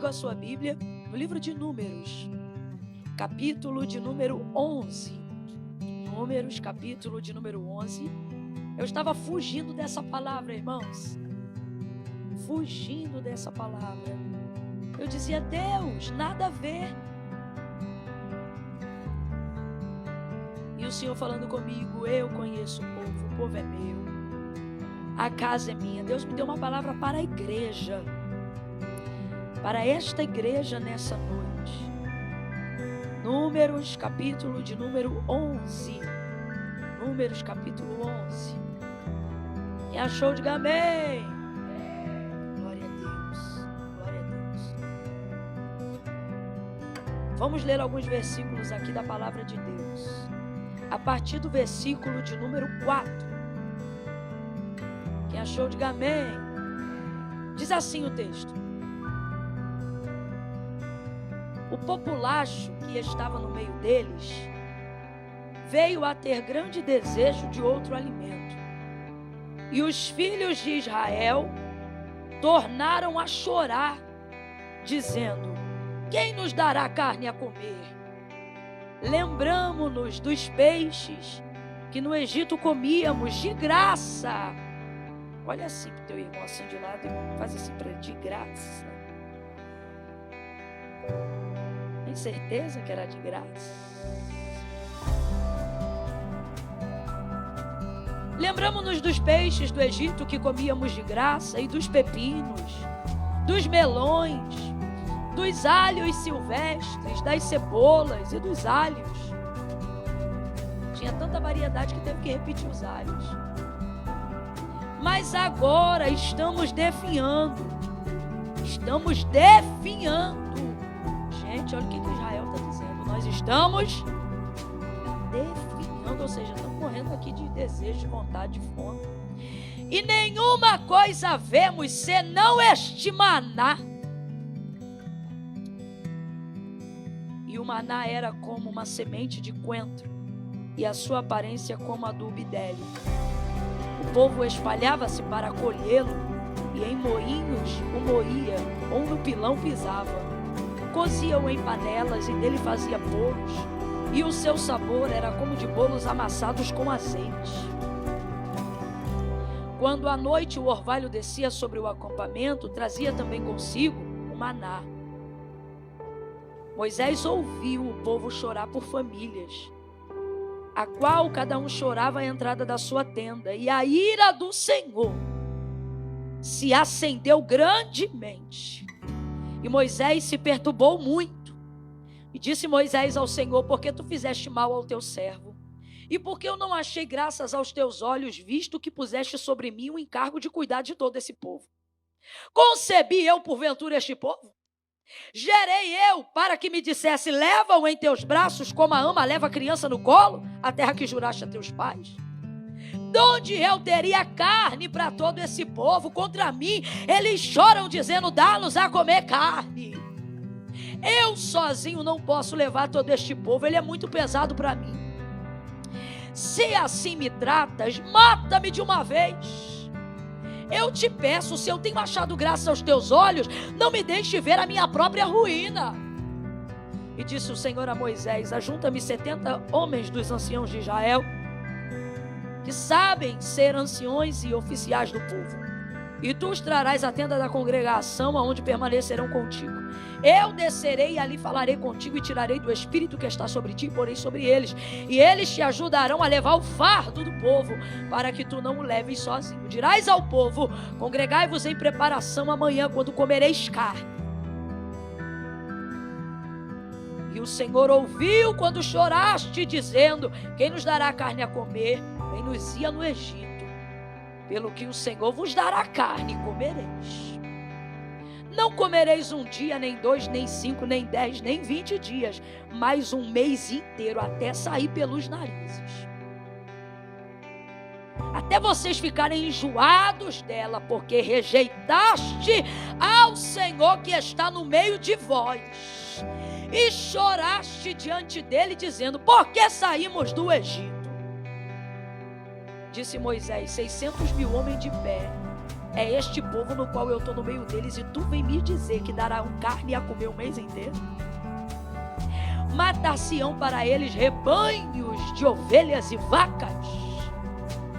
comigo a sua Bíblia no livro de Números, capítulo de número 11. Números, capítulo de número 11. Eu estava fugindo dessa palavra, irmãos. Fugindo dessa palavra. Eu dizia, Deus, nada a ver. E o Senhor falando comigo, eu conheço o povo é meu, a casa é minha. Deus me deu uma palavra para a igreja, para esta igreja nessa noite. Números, capítulo de número 11. Números, capítulo 11. Quem achou, diga amém. Glória a Deus, glória a Deus. Vamos ler alguns versículos aqui da palavra de Deus. A partir do versículo de número 4. Quem achou, diga amém. Diz assim o texto: o populacho que estava no meio deles veio a ter grande desejo de outro alimento. E os filhos de Israel tornaram a chorar, dizendo: quem nos dará carne a comer? Lembramo-nos dos peixes que no Egito comíamos de graça. Olha assim para o teu irmão assim de lado e faz assim para ele, de graça. Tem certeza que era de graça? Lembramo-nos dos peixes do Egito que comíamos de graça, e dos pepinos, dos melões, dos alhos silvestres, das cebolas e dos alhos. Tinha tanta variedade que teve que repetir os alhos. Mas agora estamos definhando. Estamos definhando. Gente, olha o que Israel está dizendo. Nós estamos definhando, ou seja, estamos morrendo aqui de desejo, de vontade, de fome. E nenhuma coisa vemos senão este maná. E o maná era como uma semente de coentro, e a sua aparência como a do bidélio. O povo espalhava-se para colhê-lo, e em moinhos o moía, onde o pilão pisava. Cozia-o em panelas, e dele fazia bolos, e o seu sabor era como de bolos amassados com azeite. Quando à noite o orvalho descia sobre o acampamento, trazia também consigo o maná. Moisés ouviu o povo chorar por famílias, a qual cada um chorava à entrada da sua tenda, e a ira do Senhor se acendeu grandemente. E Moisés se perturbou muito. E disse Moisés ao Senhor: por que tu fizeste mal ao teu servo? E por que eu não achei graças aos teus olhos, visto que puseste sobre mim o encargo de cuidar de todo esse povo? Concebi eu porventura este povo? Gerei eu para que me dissesse: leva-o em teus braços como a ama leva a criança no colo, a terra que juraste a teus pais? De onde eu teria carne para todo esse povo? Contra mim eles choram dizendo: dá-nos a comer carne. Eu sozinho não posso levar todo este povo, ele é muito pesado para mim. Se assim me tratas, mata-me de uma vez. Eu te peço, se eu tenho achado graça aos teus olhos, não me deixe ver a minha própria ruína. E disse o Senhor a Moisés: ajunta-me 70 homens dos anciãos de Israel, que sabem ser anciões e oficiais do povo, e tu os trarás à tenda da congregação, aonde permanecerão contigo. Eu descerei e ali falarei contigo, e tirarei do espírito que está sobre ti, e porei sobre eles, e eles te ajudarão a levar o fardo do povo, para que tu não o leves sozinho. Dirás ao povo: congregai-vos em preparação amanhã, quando comereis carne. E o Senhor ouviu quando choraste, dizendo: quem nos dará carne a comer? Bem-nos-ia no Egito. Pelo que o Senhor vos dará carne, e comereis. Não comereis um dia, nem 2, nem 5, nem 10, nem 20 dias, mas um mês inteiro, até sair pelos narizes. Até vocês ficarem enjoados dela, porque rejeitaste ao Senhor que está no meio de vós, e choraste diante dele, dizendo: por que saímos do Egito? Disse Moisés: 600 mil homens de pé, É este povo no qual eu estou no meio deles, e tu vem me dizer que darão carne a comer o mês inteiro? Matar-se-ão para eles rebanhos de ovelhas e vacas,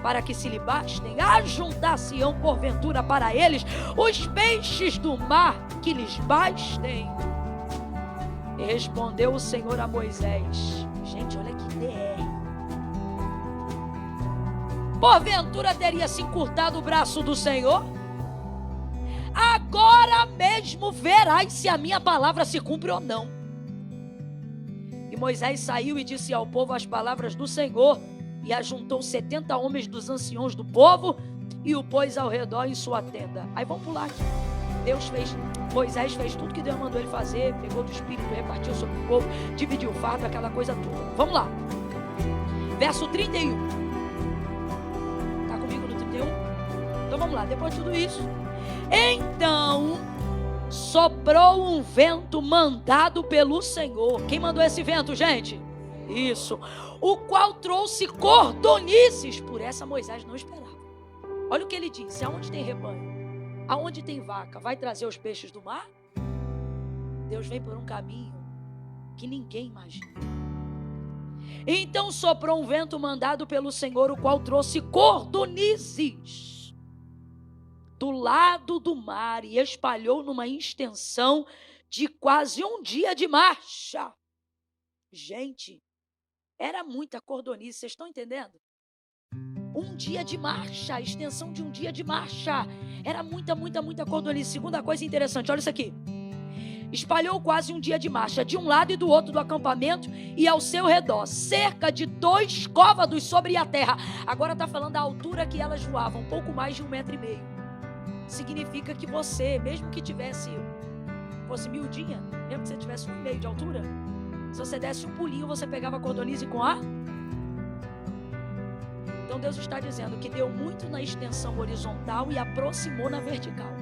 para que se lhe bastem. Ajuntar-se-ão porventura para eles os peixes do mar, que lhes bastem. E respondeu o Senhor a Moisés. Gente, olha que DR. Porventura teria se encurtado o braço do Senhor? Agora mesmo verás se a minha palavra se cumpre ou não. E Moisés saiu e disse ao povo as palavras do Senhor, e ajuntou 70 homens dos anciãos do povo, e o pôs ao redor em sua tenda. Aí vamos pular aqui. Moisés fez tudo que Deus mandou ele fazer, pegou do Espírito, repartiu sobre o povo, dividiu o fardo, aquela coisa toda. Vamos lá. Verso 31. Está comigo no 31? Então vamos lá, depois de tudo isso. Então soprou um vento mandado pelo Senhor. Quem mandou esse vento, gente? Isso. O qual trouxe cordonices. Por essa Moisés não esperava. Olha o que ele disse: aonde tem rebanho, aonde tem vaca, vai trazer os peixes do mar? Deus vem por um caminho que ninguém imagina. Então soprou um vento mandado pelo Senhor, o qual trouxe cordonizes do lado do mar e espalhou numa extensão de quase um dia de marcha. Gente, era muita cordonice, vocês estão entendendo? Um dia de marcha, a extensão de um dia de marcha. Era muita cordonice. Segunda coisa interessante, olha isso aqui. Espalhou quase um dia de marcha, de um lado e do outro do acampamento, e ao seu redor, cerca de 2 côvados sobre a terra. Agora está falando da altura que elas voavam, um pouco mais de 1,5 metro. Significa que você, mesmo que fosse miudinha, mesmo que você tivesse 1,5 metro de altura, se você desse um pulinho, você pegava a cordonize com a... Então Deus está dizendo que deu muito na extensão horizontal e aproximou na vertical,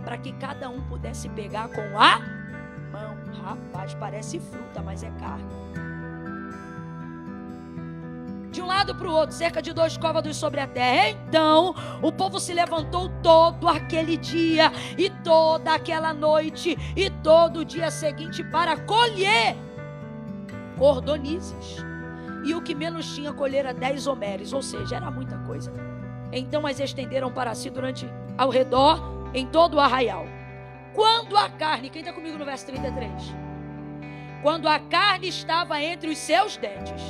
para que cada um pudesse pegar com a mão. Rapaz, parece fruta, mas é carne. De um lado para o outro, cerca de 2 côvados sobre a terra. Então o povo se levantou todo aquele dia, e toda aquela noite, e todo o dia seguinte, para colher cordonizes. E o que menos tinha colhera 10 homeres, ou seja, era muita coisa. Então as estenderam para si ao redor, em todo o arraial. Quando a carne, quem está comigo no verso 33? Quando a carne estava entre os seus dentes,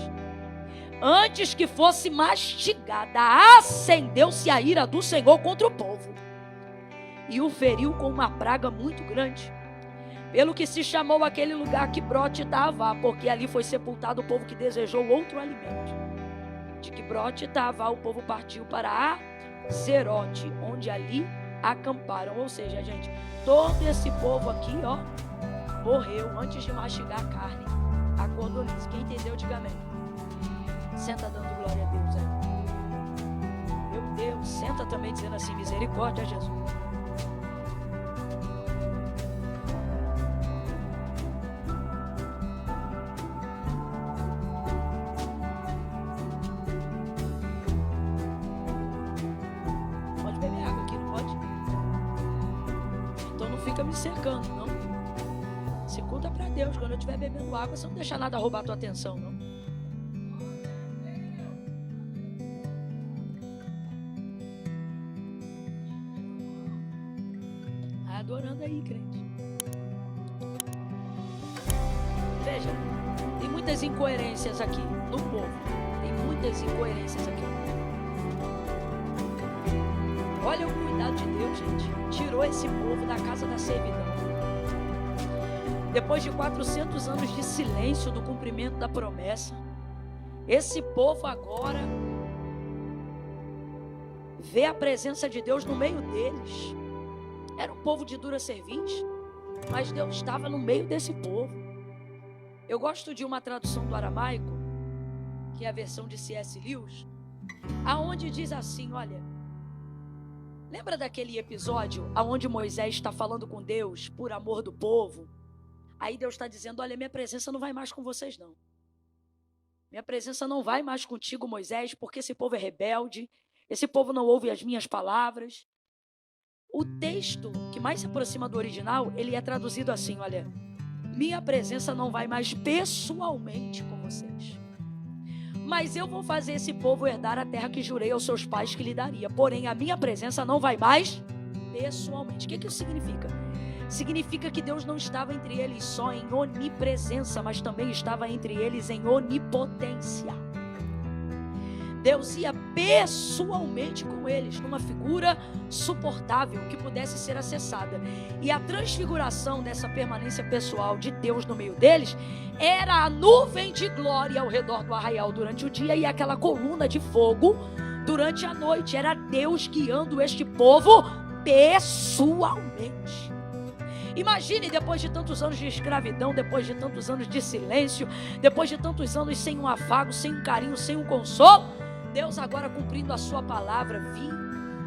antes que fosse mastigada, acendeu-se a ira do Senhor contra o povo, e o feriu com uma praga muito grande, pelo que se chamou aquele lugar Quibrote Taavá, porque ali foi sepultado o povo que desejou outro alimento. De Quibrote Taavá o povo partiu para Zerote, onde ali acamparam. Ou seja, gente, todo esse povo aqui, ó, morreu antes de mastigar a carne, a cordonice. Quem entendeu, diga amém. Senta dando glória a Deus aí. Meu Deus, senta também dizendo assim: misericórdia, Jesus. Pode beber água aqui, não pode? Então não fica me cercando, não. Se conta pra Deus, quando eu estiver bebendo água, você não deixa nada roubar tua atenção, não. Adorando aí, crente. Veja, tem muitas incoerências aqui no povo. Tem muitas incoerências aqui. Olha o cuidado de Deus, gente. Tirou esse povo da casa da servidão. Depois de 400 anos de silêncio do cumprimento da promessa, esse povo agora vê a presença de Deus no meio deles. Era um povo de dura cerviz, mas Deus estava no meio desse povo. Eu gosto de uma tradução do aramaico, que é a versão de C.S. Lewis, aonde diz assim, olha, lembra daquele episódio aonde Moisés está falando com Deus por amor do povo? Aí Deus está dizendo, olha, minha presença não vai mais com vocês não. Minha presença não vai mais contigo, Moisés, porque esse povo é rebelde, esse povo não ouve as minhas palavras. O texto que mais se aproxima do original, ele é traduzido assim, olha: minha presença não vai mais pessoalmente com vocês, mas eu vou fazer esse povo herdar a terra que jurei aos seus pais que lhe daria. Porém, a minha presença não vai mais pessoalmente. O que isso significa? Significa que Deus não estava entre eles só em onipresença, mas também estava entre eles em onipotência. Deus ia pessoalmente com eles, numa figura suportável que pudesse ser acessada. E a transfiguração dessa permanência pessoal de Deus no meio deles era a nuvem de glória ao redor do arraial durante o dia e aquela coluna de fogo durante a noite. Era Deus guiando este povo pessoalmente. Imagine, depois de tantos anos de escravidão, depois de tantos anos de silêncio, depois de tantos anos sem um afago, sem um carinho, sem um consolo, Deus agora cumprindo a sua palavra. Vi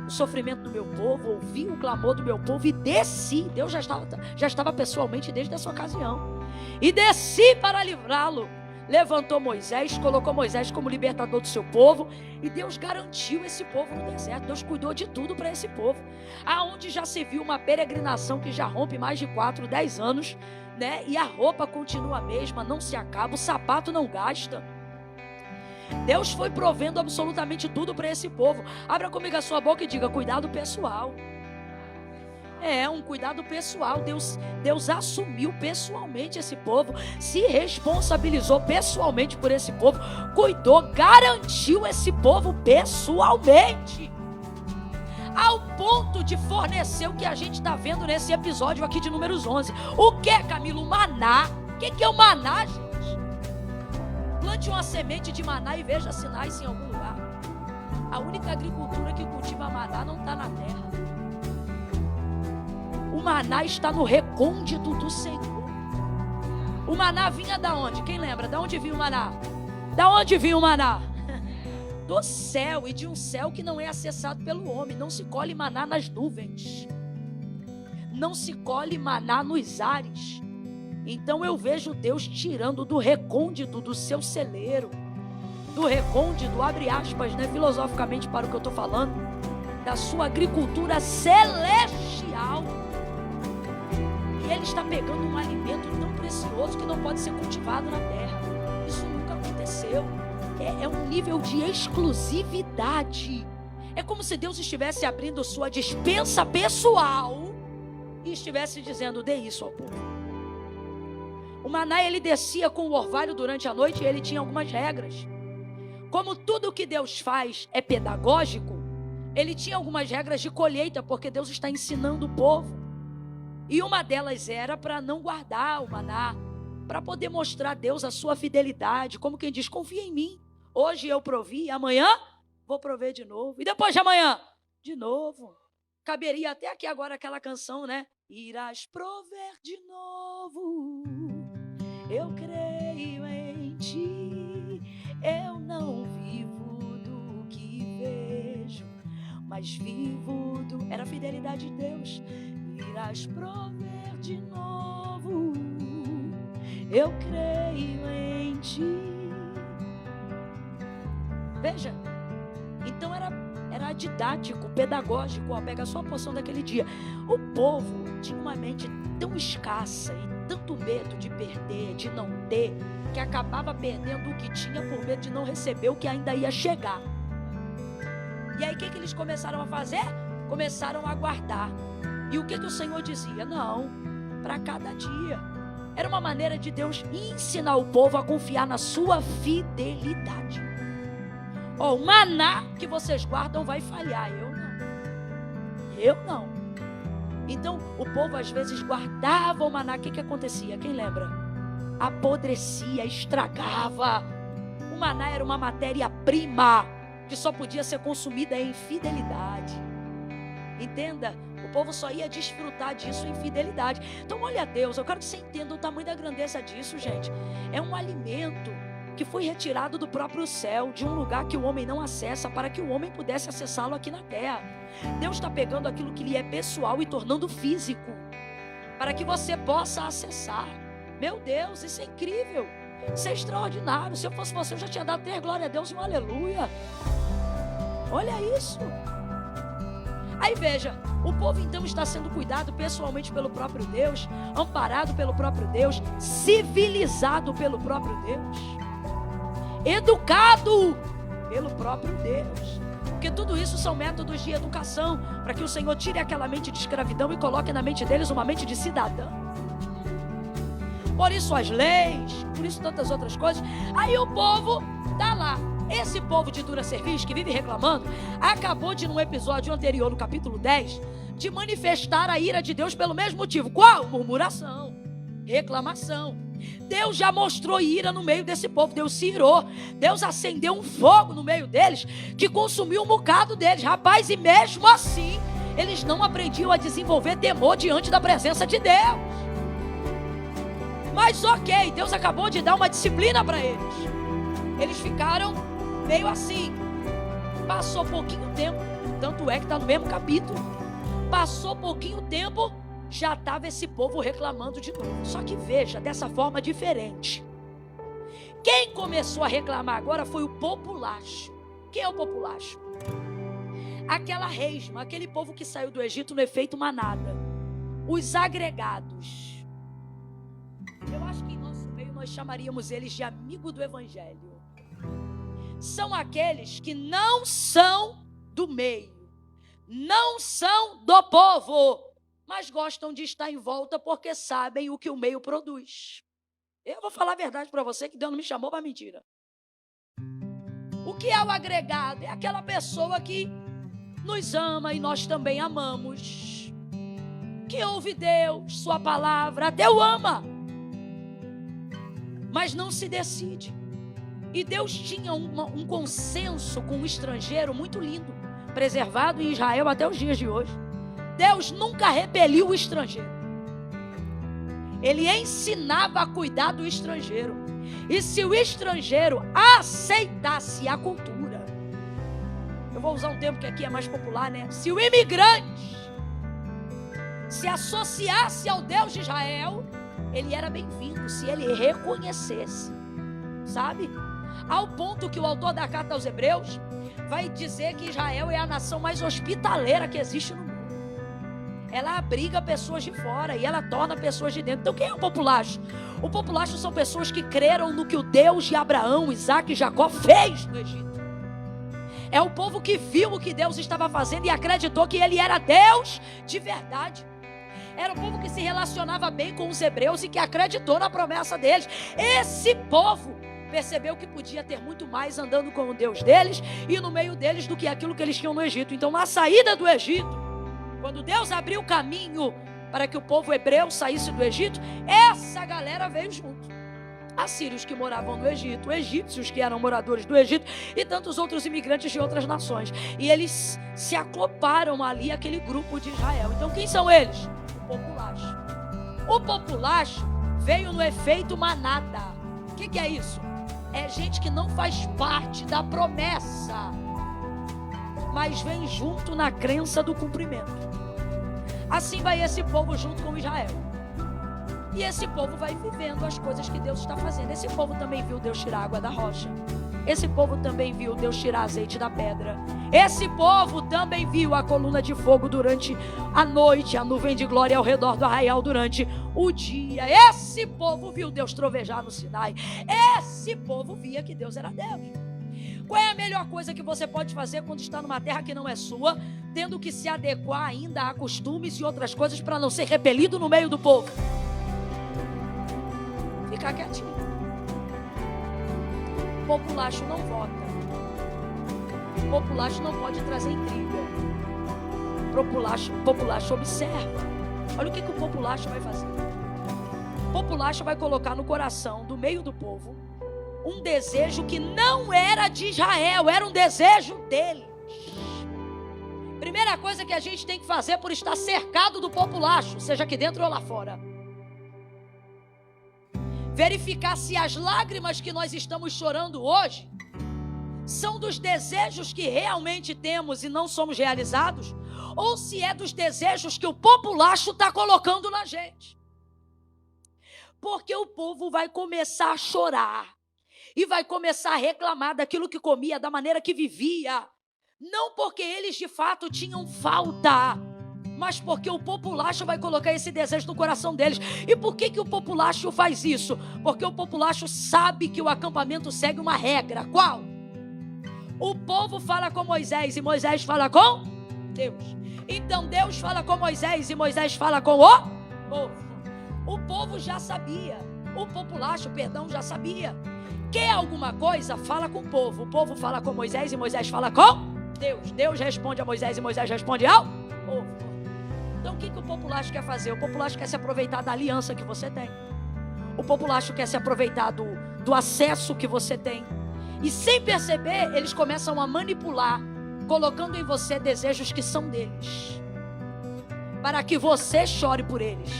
o sofrimento do meu povo, ouvi o clamor do meu povo e desci. Deus já estava pessoalmente desde essa ocasião. E desci para livrá-lo. Levantou Moisés, colocou Moisés como libertador do seu povo, e Deus garantiu esse povo no deserto. Deus cuidou de tudo para esse povo. Aonde já se viu uma peregrinação que já rompe mais de 4, 10 anos, né? E a roupa continua a mesma, não se acaba, o sapato não gasta. Deus foi provendo absolutamente tudo para esse povo. Abra comigo a sua boca e diga: cuidado pessoal. É um cuidado pessoal. Deus assumiu pessoalmente esse povo, se responsabilizou pessoalmente por esse povo, cuidou, garantiu esse povo pessoalmente, ao ponto de fornecer o que a gente está vendo nesse episódio aqui de Números 11. O que, Camilo? Maná. O que é o maná, gente? Plante uma semente de maná e veja sinais em algum lugar. A única agricultura que cultiva maná não está na terra. O maná está no recôndito do Senhor. O maná vinha da onde? Quem lembra? Da onde vinha o maná? Da onde vinha o maná? Do céu, e de um céu que não é acessado pelo homem. Não se colhe maná nas nuvens, não se colhe maná nos ares. Então eu vejo Deus tirando do recôndito do seu celeiro, do recôndito, abre aspas, né, filosoficamente para o que eu estou falando, da sua agricultura celestial. E Ele está pegando um alimento tão precioso que não pode ser cultivado na terra. Isso nunca aconteceu. É um nível de exclusividade. É como se Deus estivesse abrindo sua despensa pessoal e estivesse dizendo: dê isso ao povo. O maná, ele descia com o orvalho durante a noite e ele tinha algumas regras. Como tudo que Deus faz é pedagógico, ele tinha algumas regras de colheita, porque Deus está ensinando o povo. E uma delas era para não guardar o maná, para poder mostrar a Deus a sua fidelidade, como quem diz: confia em mim. Hoje eu provi, amanhã vou prover de novo. E depois de amanhã, de novo. Caberia até aqui agora aquela canção, né? Irás prover de novo. Eu creio em ti. Eu não vivo do que vejo, mas vivo do... Era a fidelidade de Deus. Irás prover de novo. Eu creio em ti. Veja, então era didático, pedagógico. Ó, pega só a porção daquele dia. O povo tinha uma mente tão escassa e tanto medo de perder, de não ter, que acabava perdendo o que tinha por medo de não receber o que ainda ia chegar. E aí o que eles começaram a fazer? Começaram a guardar. E o que o Senhor dizia? Não, para cada dia. Era uma maneira de Deus ensinar o povo a confiar na sua fidelidade. Ó, o maná que vocês guardam vai falhar, eu não. Então o povo às vezes guardava o maná. O que acontecia? Quem lembra? Apodrecia, estragava. O maná era uma matéria-prima que só podia ser consumida em fidelidade. Entenda, o povo só ia desfrutar disso em fidelidade. Então olha a Deus, eu quero que você entenda o tamanho da grandeza disso, gente. É um alimento que foi retirado do próprio céu, de um lugar que o homem não acessa, para que o homem pudesse acessá-lo aqui na terra. Deus está pegando aquilo que lhe é pessoal e tornando físico, para que você possa acessar. Meu Deus, isso é incrível, isso é extraordinário. Se eu fosse você, eu já tinha dado 3 glória a Deus e um aleluia. Olha isso. Aí veja, o povo então está sendo cuidado pessoalmente pelo próprio Deus, amparado pelo próprio Deus, civilizado pelo próprio Deus, educado pelo próprio Deus. Porque tudo isso são métodos de educação, para que o Senhor tire aquela mente de escravidão e coloque na mente deles uma mente de cidadão. Por isso as leis, por isso tantas outras coisas. Aí o povo está lá. Esse povo de dura serviço que vive reclamando, acabou de, num episódio anterior, no capítulo 10, de manifestar a ira de Deus pelo mesmo motivo. Qual? Murmuração, reclamação. Deus já mostrou ira no meio desse povo. Deus se irou. Deus acendeu um fogo no meio deles que consumiu um bocado deles. Rapaz, e mesmo assim eles não aprendiam a desenvolver temor diante da presença de Deus. Mas ok, Deus acabou de dar uma disciplina para eles. Eles ficaram meio assim. Passou pouquinho tempo, tanto é que está no mesmo capítulo. Passou pouquinho tempo, já estava esse povo reclamando de novo. Só que veja, dessa forma diferente. Quem começou a reclamar agora foi o populacho. Quem é o populacho? Aquela resma, aquele povo que saiu do Egito no efeito manada. Os agregados. Eu acho que em nosso meio nós chamaríamos eles de amigo do evangelho. São aqueles que não são do meio, não são do povo, mas gostam de estar em volta porque sabem o que o meio produz. Eu vou falar a verdade para você, que Deus não me chamou para mentira. O que é o agregado? É aquela pessoa que nos ama e nós também amamos, que ouve Deus, sua palavra, até o ama, mas não se decide. E Deus tinha um consenso com o estrangeiro muito lindo, preservado em Israel até os dias de hoje. Deus nunca repeliu o estrangeiro. Ele ensinava a cuidar do estrangeiro. E se o estrangeiro aceitasse a cultura, eu vou usar um termo que aqui é mais popular, né? Se o imigrante se associasse ao Deus de Israel, ele era bem-vindo, se ele reconhecesse, sabe? Ao ponto que o autor da carta aos Hebreus vai dizer que Israel é a nação mais hospitaleira que existe no mundo. Ela abriga pessoas de fora e ela torna pessoas de dentro. Então quem é o populacho? O populacho são pessoas que creram no que o Deus de Abraão, Isaac e Jacó fez no Egito. É o povo que viu o que Deus estava fazendo e acreditou que ele era Deus de verdade. Era o povo que se relacionava bem com os hebreus e que acreditou na promessa deles. Esse povo percebeu que podia ter muito mais andando com o Deus deles e no meio deles do que aquilo que eles tinham no Egito. Então, na saída do Egito, quando Deus abriu o caminho para que o povo hebreu saísse do Egito, essa galera veio junto. Assírios que moravam no Egito, egípcios que eram moradores do Egito e tantos outros imigrantes de outras nações. E eles se acloparam ali, aquele grupo de Israel. Então, quem são eles? O populacho. O populacho veio no efeito manada. O que é isso? É gente que não faz parte da promessa, mas vem junto na crença do cumprimento. Assim vai esse povo junto com Israel. E esse povo vai vivendo as coisas que Deus está fazendo. Esse povo também viu Deus tirar água da rocha. Esse povo também viu Deus tirar azeite da pedra. Esse povo também viu a coluna de fogo durante a noite, a nuvem de glória ao redor do arraial durante o dia. Esse povo viu Deus trovejar no Sinai. Esse povo via que Deus era Deus. Qual é a melhor coisa que você pode fazer quando está numa terra que não é sua, tendo que se adequar ainda a costumes e outras coisas para não ser repelido no meio do povo? Ficar quietinho. Populacho não vota. Populacho não pode trazer intriga. Populacho observa. Olha o que o populacho vai fazer. O populacho vai colocar no coração do meio do povo um desejo que não era de Israel, era um desejo deles. Primeira coisa que a gente tem que fazer por estar cercado do populacho, seja aqui dentro ou lá fora, verificar se as lágrimas que nós estamos chorando hoje são dos desejos que realmente temos e não somos realizados, ou se é dos desejos que o populacho está colocando na gente. Porque o povo vai começar a chorar e vai começar a reclamar daquilo que comia, da maneira que vivia, Não porque eles de fato tinham falta, mas porque o populacho vai colocar esse desejo no coração deles. E por que o populacho faz isso? Porque o populacho sabe que o acampamento segue uma regra. Qual? O povo fala com Moisés e Moisés fala com Deus. Então Deus fala com Moisés e Moisés fala com o povo. O povo já sabia, o populacho, já sabia. Quer alguma coisa? Fala com o povo fala com Moisés e Moisés fala com Deus. Deus responde a Moisés e Moisés responde ao povo. Então o que o populacho quer fazer? O populacho quer se aproveitar da aliança que você tem. O populacho quer se aproveitar do acesso que você tem. E sem perceber, eles começam a manipular, colocando em você desejos que são deles, para que você chore por eles,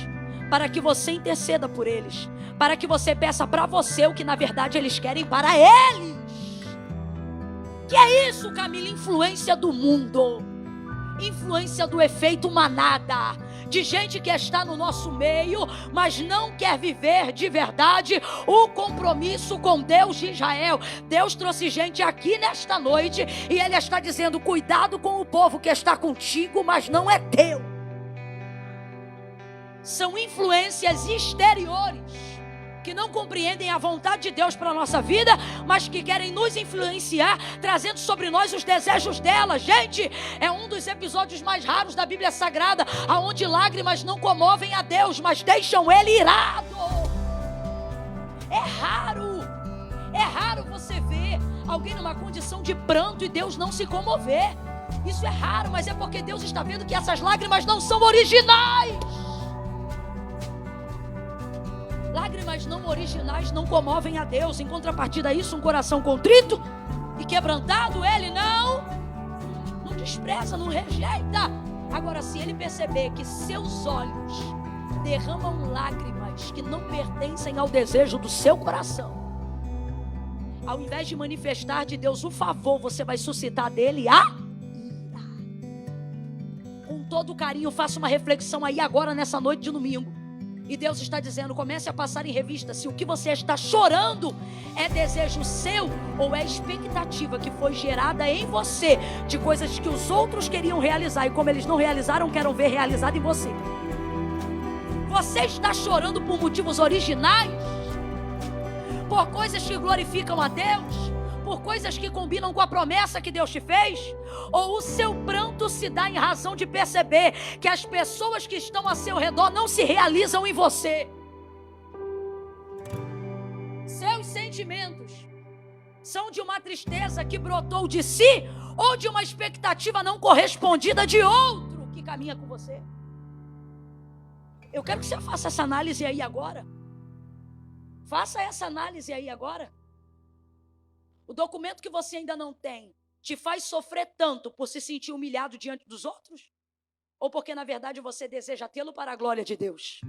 para que você interceda por eles, para que você peça para você o que na verdade eles querem para eles. Que é isso, Camila? Influência do mundo, influência do efeito manada, de gente que está no nosso meio, mas não quer viver de verdade o compromisso com Deus de Israel. Deus trouxe gente aqui nesta noite e Ele está dizendo: cuidado com o povo que está contigo, mas não é teu. São influências exteriores que não compreendem a vontade de Deus para a nossa vida, mas que querem nos influenciar, trazendo sobre nós os desejos dela. Gente, é um dos episódios mais raros da Bíblia Sagrada, onde lágrimas não comovem a Deus, mas deixam Ele irado. É raro você ver alguém numa condição de pranto e Deus não se comover. Isso é raro, mas é porque Deus está vendo que essas lágrimas não são originais. Lágrimas não originais não comovem a Deus. Em contrapartida a isso, um coração contrito e quebrantado, Ele não despreza, não rejeita. Agora, se Ele perceber que seus olhos derramam lágrimas que não pertencem ao desejo do seu coração, ao invés de manifestar de Deus o favor, você vai suscitar dele a ira. Com todo carinho, faça uma reflexão aí agora, nessa noite de domingo. E Deus está dizendo: comece a passar em revista se o que você está chorando é desejo seu ou é expectativa que foi gerada em você de coisas que os outros queriam realizar e como eles não realizaram, querem ver realizado em você. Você está chorando por motivos originais? Por coisas que glorificam a Deus? Por coisas que combinam com a promessa que Deus te fez? Ou o seu pranto se dá em razão de perceber que as pessoas que estão a seu redor não se realizam em você? Seus sentimentos são de uma tristeza que brotou de si ou de uma expectativa não correspondida de outro que caminha com você? Eu quero que você faça essa análise aí agora. Faça essa análise aí agora. O documento que você ainda não tem te faz sofrer tanto por se sentir humilhado diante dos outros? Ou porque na verdade você deseja tê-lo para a glória de Deus?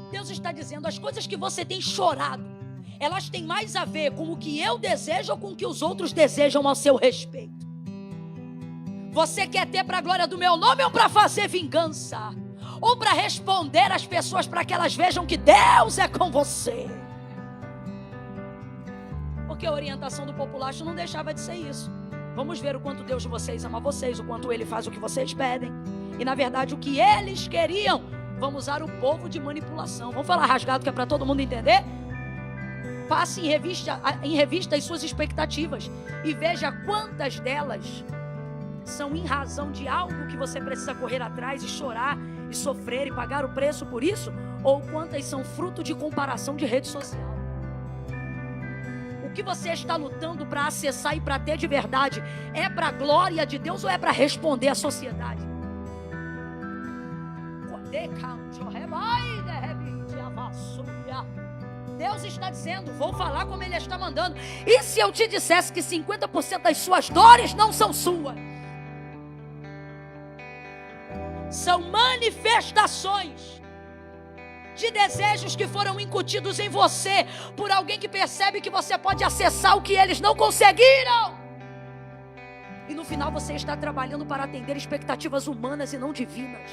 Deus está dizendo: as coisas que você tem chorado, elas têm mais a ver com o que eu desejo ou com o que os outros desejam ao seu respeito? Você quer ter para a glória do meu nome ou para fazer vingança? Ou para responder às pessoas para que elas vejam que Deus é com você? Porque a orientação do populacho não deixava de ser isso. Vamos ver o quanto Deus de vocês ama vocês, o quanto Ele faz o que vocês pedem. E na verdade o que eles queriam. Vamos usar o povo de manipulação. Vamos falar rasgado que é para todo mundo entender? Passe em revista as suas expectativas e veja quantas delas são em razão de algo que você precisa correr atrás e chorar e sofrer e pagar o preço por isso, ou quantas são fruto de comparação de rede social. O que você está lutando para acessar e para ter de verdade é para a glória de Deus ou é para responder à sociedade? Deus está dizendo: vou falar como Ele está mandando. E se eu te dissesse que 50% das suas dores não são suas? São manifestações de desejos que foram incutidos em você por alguém que percebe que você pode acessar o que eles não conseguiram. E no final você está trabalhando para atender expectativas humanas e não divinas.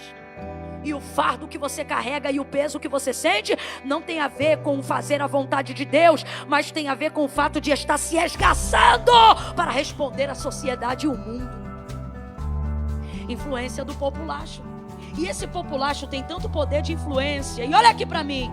E o fardo que você carrega e o peso que você sente não tem a ver com fazer a vontade de Deus, mas tem a ver com o fato de estar se esgaçando para responder à sociedade e ao mundo. Influência do populacho. E esse populacho tem tanto poder de influência. E olha aqui para mim.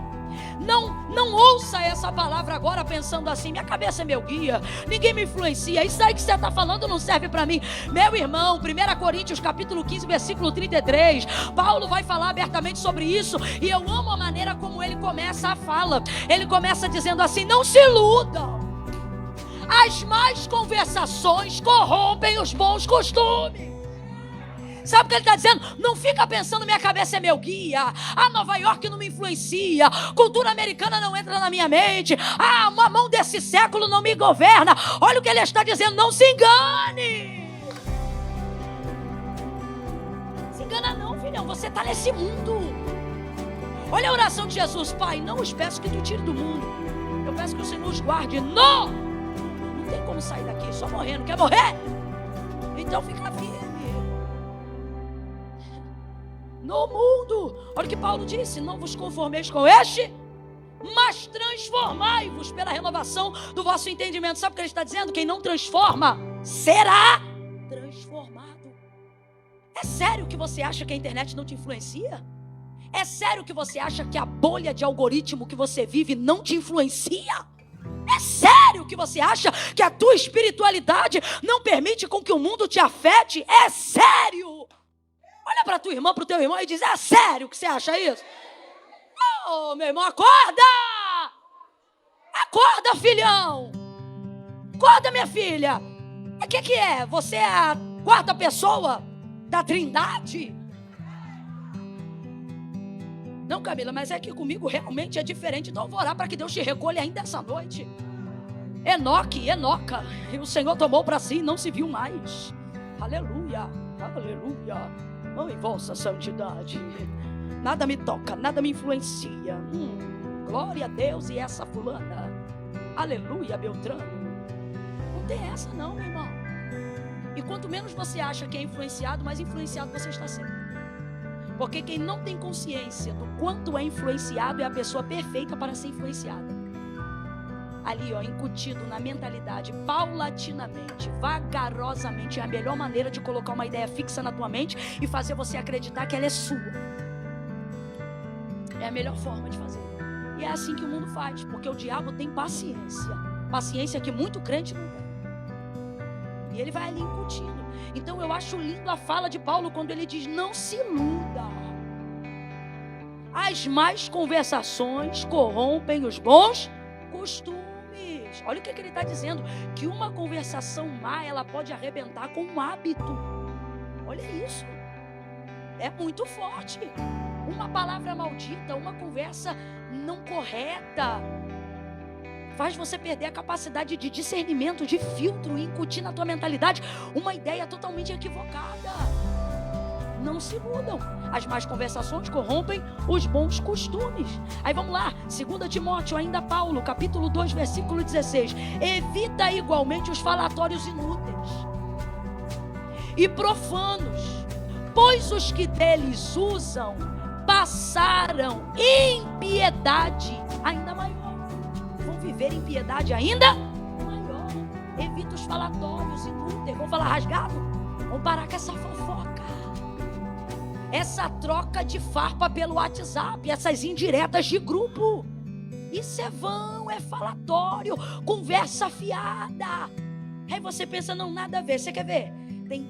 Não ouça essa palavra agora pensando assim: minha cabeça é meu guia, ninguém me influencia, isso aí que você está falando não serve para mim. Meu irmão, 1 Coríntios capítulo 15, versículo 33, Paulo vai falar abertamente sobre isso. E eu amo a maneira como ele começa a fala. Ele começa dizendo assim: não se iludam, as más conversações corrompem os bons costumes. Sabe o que ele está dizendo? Não fica pensando minha cabeça é meu guia, Nova York não me influencia, cultura americana não entra na minha mente, uma mão desse século não me governa. Olha o que ele está dizendo: não se engane. Se engana não, filhão, você está nesse mundo. Olha a oração de Jesus: Pai, não os peço que tu tire do mundo, eu peço que o Senhor os guarde. Não tem como sair daqui só morrendo. Quer morrer? Então fica firme no mundo. Olha o que Paulo disse: não vos conformeis com este, mas transformai-vos pela renovação do vosso entendimento. Sabe o que ele está dizendo? Quem não transforma será transformado. É sério que você acha que a internet não te influencia? É sério que você acha que a bolha de algoritmo que você vive não te influencia? É sério que você acha que a tua espiritualidade não permite com que o mundo te afete? É sério? Olha para tua irmã, para o teu irmão e diz: é sério que você acha isso? Oh, meu irmão, acorda! Acorda, filhão! Acorda, minha filha! O que é? Você é a quarta pessoa da Trindade? Não, Camila, mas é que comigo realmente é diferente. Então eu vou orar para que Deus te recolha ainda essa noite. Enoca, e o Senhor tomou para si e não se viu mais. Aleluia, aleluia. Oh, em vossa santidade, nada me toca, nada me influencia. Glória a Deus e essa fulana. Aleluia, Beltrano. Não tem essa não, meu irmão. E quanto menos você acha que é influenciado, mais influenciado você está sendo. Porque quem não tem consciência do quanto é influenciado é a pessoa perfeita para ser influenciada. Ali, incutido na mentalidade, paulatinamente, vagarosamente, é a melhor maneira de colocar uma ideia fixa na tua mente e fazer você acreditar que ela é sua. É a melhor forma de fazer. E é assim que o mundo faz, porque o diabo tem paciência. Paciência que muito crente não tem. E ele vai ali incutindo. Então eu acho lindo a fala de Paulo quando ele diz: não se iluda. As más conversações corrompem os bons costumes. Olha o que ele está dizendo: que uma conversação má, ela pode arrebentar com um hábito. Olha isso, é muito forte. Uma palavra maldita, uma conversa não correta, faz você perder a capacidade de discernimento, de filtro, e incutir na tua mentalidade uma ideia totalmente equivocada. Não se mudam. As más conversações corrompem os bons costumes. Aí vamos lá, 2 Timóteo, ainda Paulo, capítulo 2, versículo 16. Evita igualmente os falatórios inúteis e profanos, pois os que deles usam passaram impiedade ainda maior. Vão viver impiedade ainda maior. Evita os falatórios inúteis. Vamos falar rasgado? Vamos parar com essa fofoca, essa troca de farpa pelo WhatsApp, essas indiretas de grupo. Isso é vão, é falatório, conversa fiada. Aí você pensa: não, nada a ver. Você quer ver?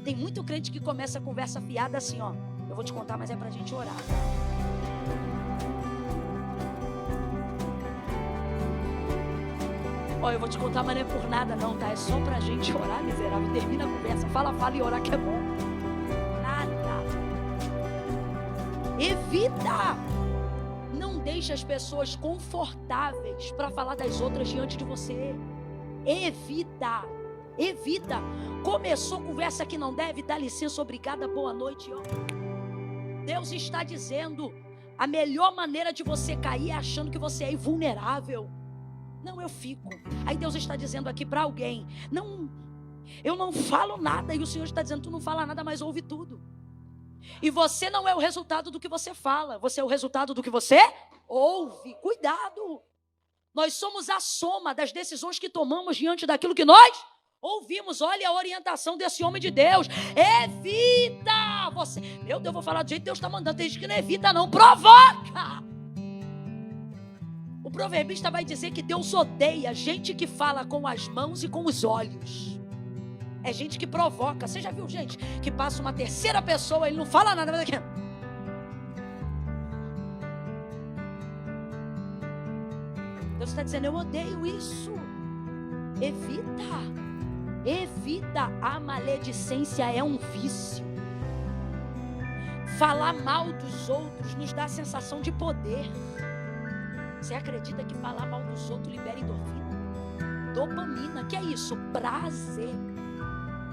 Tem muito crente que começa a conversa fiada assim, ó. Eu vou te contar, mas é pra gente orar. Ó, eu vou te contar, mas não é por nada não, tá? É só pra gente orar, miserável. Termina a conversa, fala e orar que é bom. Evita. Não deixe as pessoas confortáveis para falar das outras diante de você. Evita. Começou conversa que não deve, dá licença, obrigada, boa noite. Deus está dizendo: a melhor maneira de você cair é achando que você é invulnerável. Não, eu fico. Aí Deus está dizendo aqui para alguém: não, eu não falo nada. E o Senhor está dizendo: tu não fala nada, mas ouve tudo. E você não é o resultado do que você fala, você é o resultado do que você ouve. Cuidado. Nós somos a soma das decisões que tomamos diante daquilo que nós ouvimos. Olha a orientação desse homem de Deus: evita você. Meu Deus, eu vou falar do jeito que Deus está mandando. Tem gente que não evita, não. Provoca! O proverbista vai dizer que Deus odeia gente que fala com as mãos e com os olhos. É gente que provoca. Você já viu gente que passa uma terceira pessoa, ele não fala nada, mas aqui. Deus está dizendo, eu odeio isso. Evita. Evita. A maledicência é um vício. Falar mal dos outros nos dá a sensação de poder. Você acredita que falar mal dos outros libera endorfina? Dopamina, que é isso? Prazer.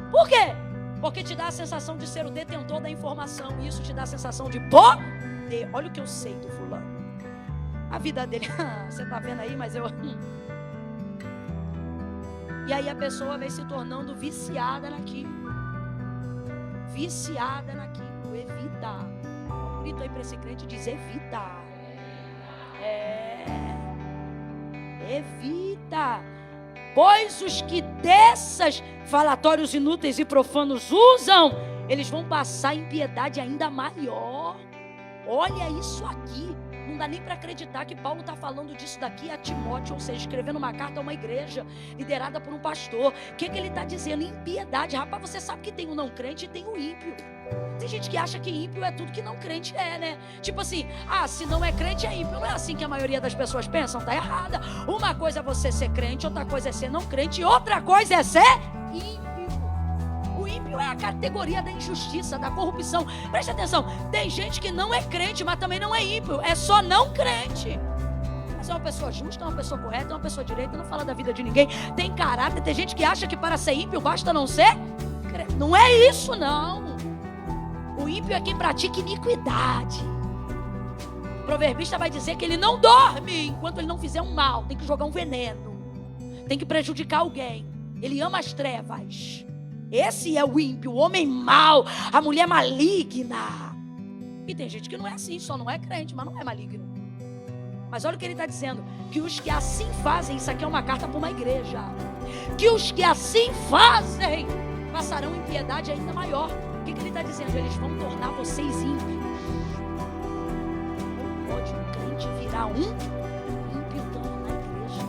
Por quê? Porque te dá a sensação de ser o detentor da informação. E isso te dá a sensação de poder. Olha o que eu sei do fulano. A vida dele, você está vendo aí, mas eu... E aí a pessoa vai se tornando viciada naquilo. Viciada naquilo. Evita. Grita aí para esse crente e diz, evita. Evita. Pois os que dessas falatórios inúteis e profanos usam, eles vão passar impiedade ainda maior. Olha isso aqui. Não dá nem para acreditar que Paulo está falando disso daqui a Timóteo, ou seja, escrevendo uma carta a uma igreja liderada por um pastor. O que ele está dizendo? Impiedade. Rapaz, você sabe que tem o não crente e tem o ímpio. Tem gente que acha que ímpio é tudo que não crente é, né? Tipo assim, se não é crente é ímpio. Não é assim que a maioria das pessoas pensam, tá errada. Uma coisa é você ser crente, outra coisa é ser não crente, e outra coisa é ser ímpio. O ímpio é a categoria da injustiça, da corrupção. Preste atenção, tem gente que não é crente, mas também não é ímpio, é só não crente. Mas é uma pessoa justa, é uma pessoa correta, é uma pessoa direita, não fala da vida de ninguém, tem caráter. Tem gente que acha que para ser ímpio basta não ser crente. Não é isso, não. O ímpio é quem pratica iniquidade. O proverbista vai dizer que ele não dorme enquanto ele não fizer um mal. Tem que jogar um veneno, tem que prejudicar alguém. Ele ama as trevas. Esse é o ímpio, o homem mau, a mulher maligna. E tem gente que não é assim, só não é crente, mas não é maligno. Mas olha o que ele está dizendo, que os que assim fazem, isso aqui é uma carta para uma igreja, que os que assim fazem passarão impiedade ainda maior. O que ele está dizendo? Eles vão tornar vocês ímpios. Como pode um crente virar um ímpio estando na igreja?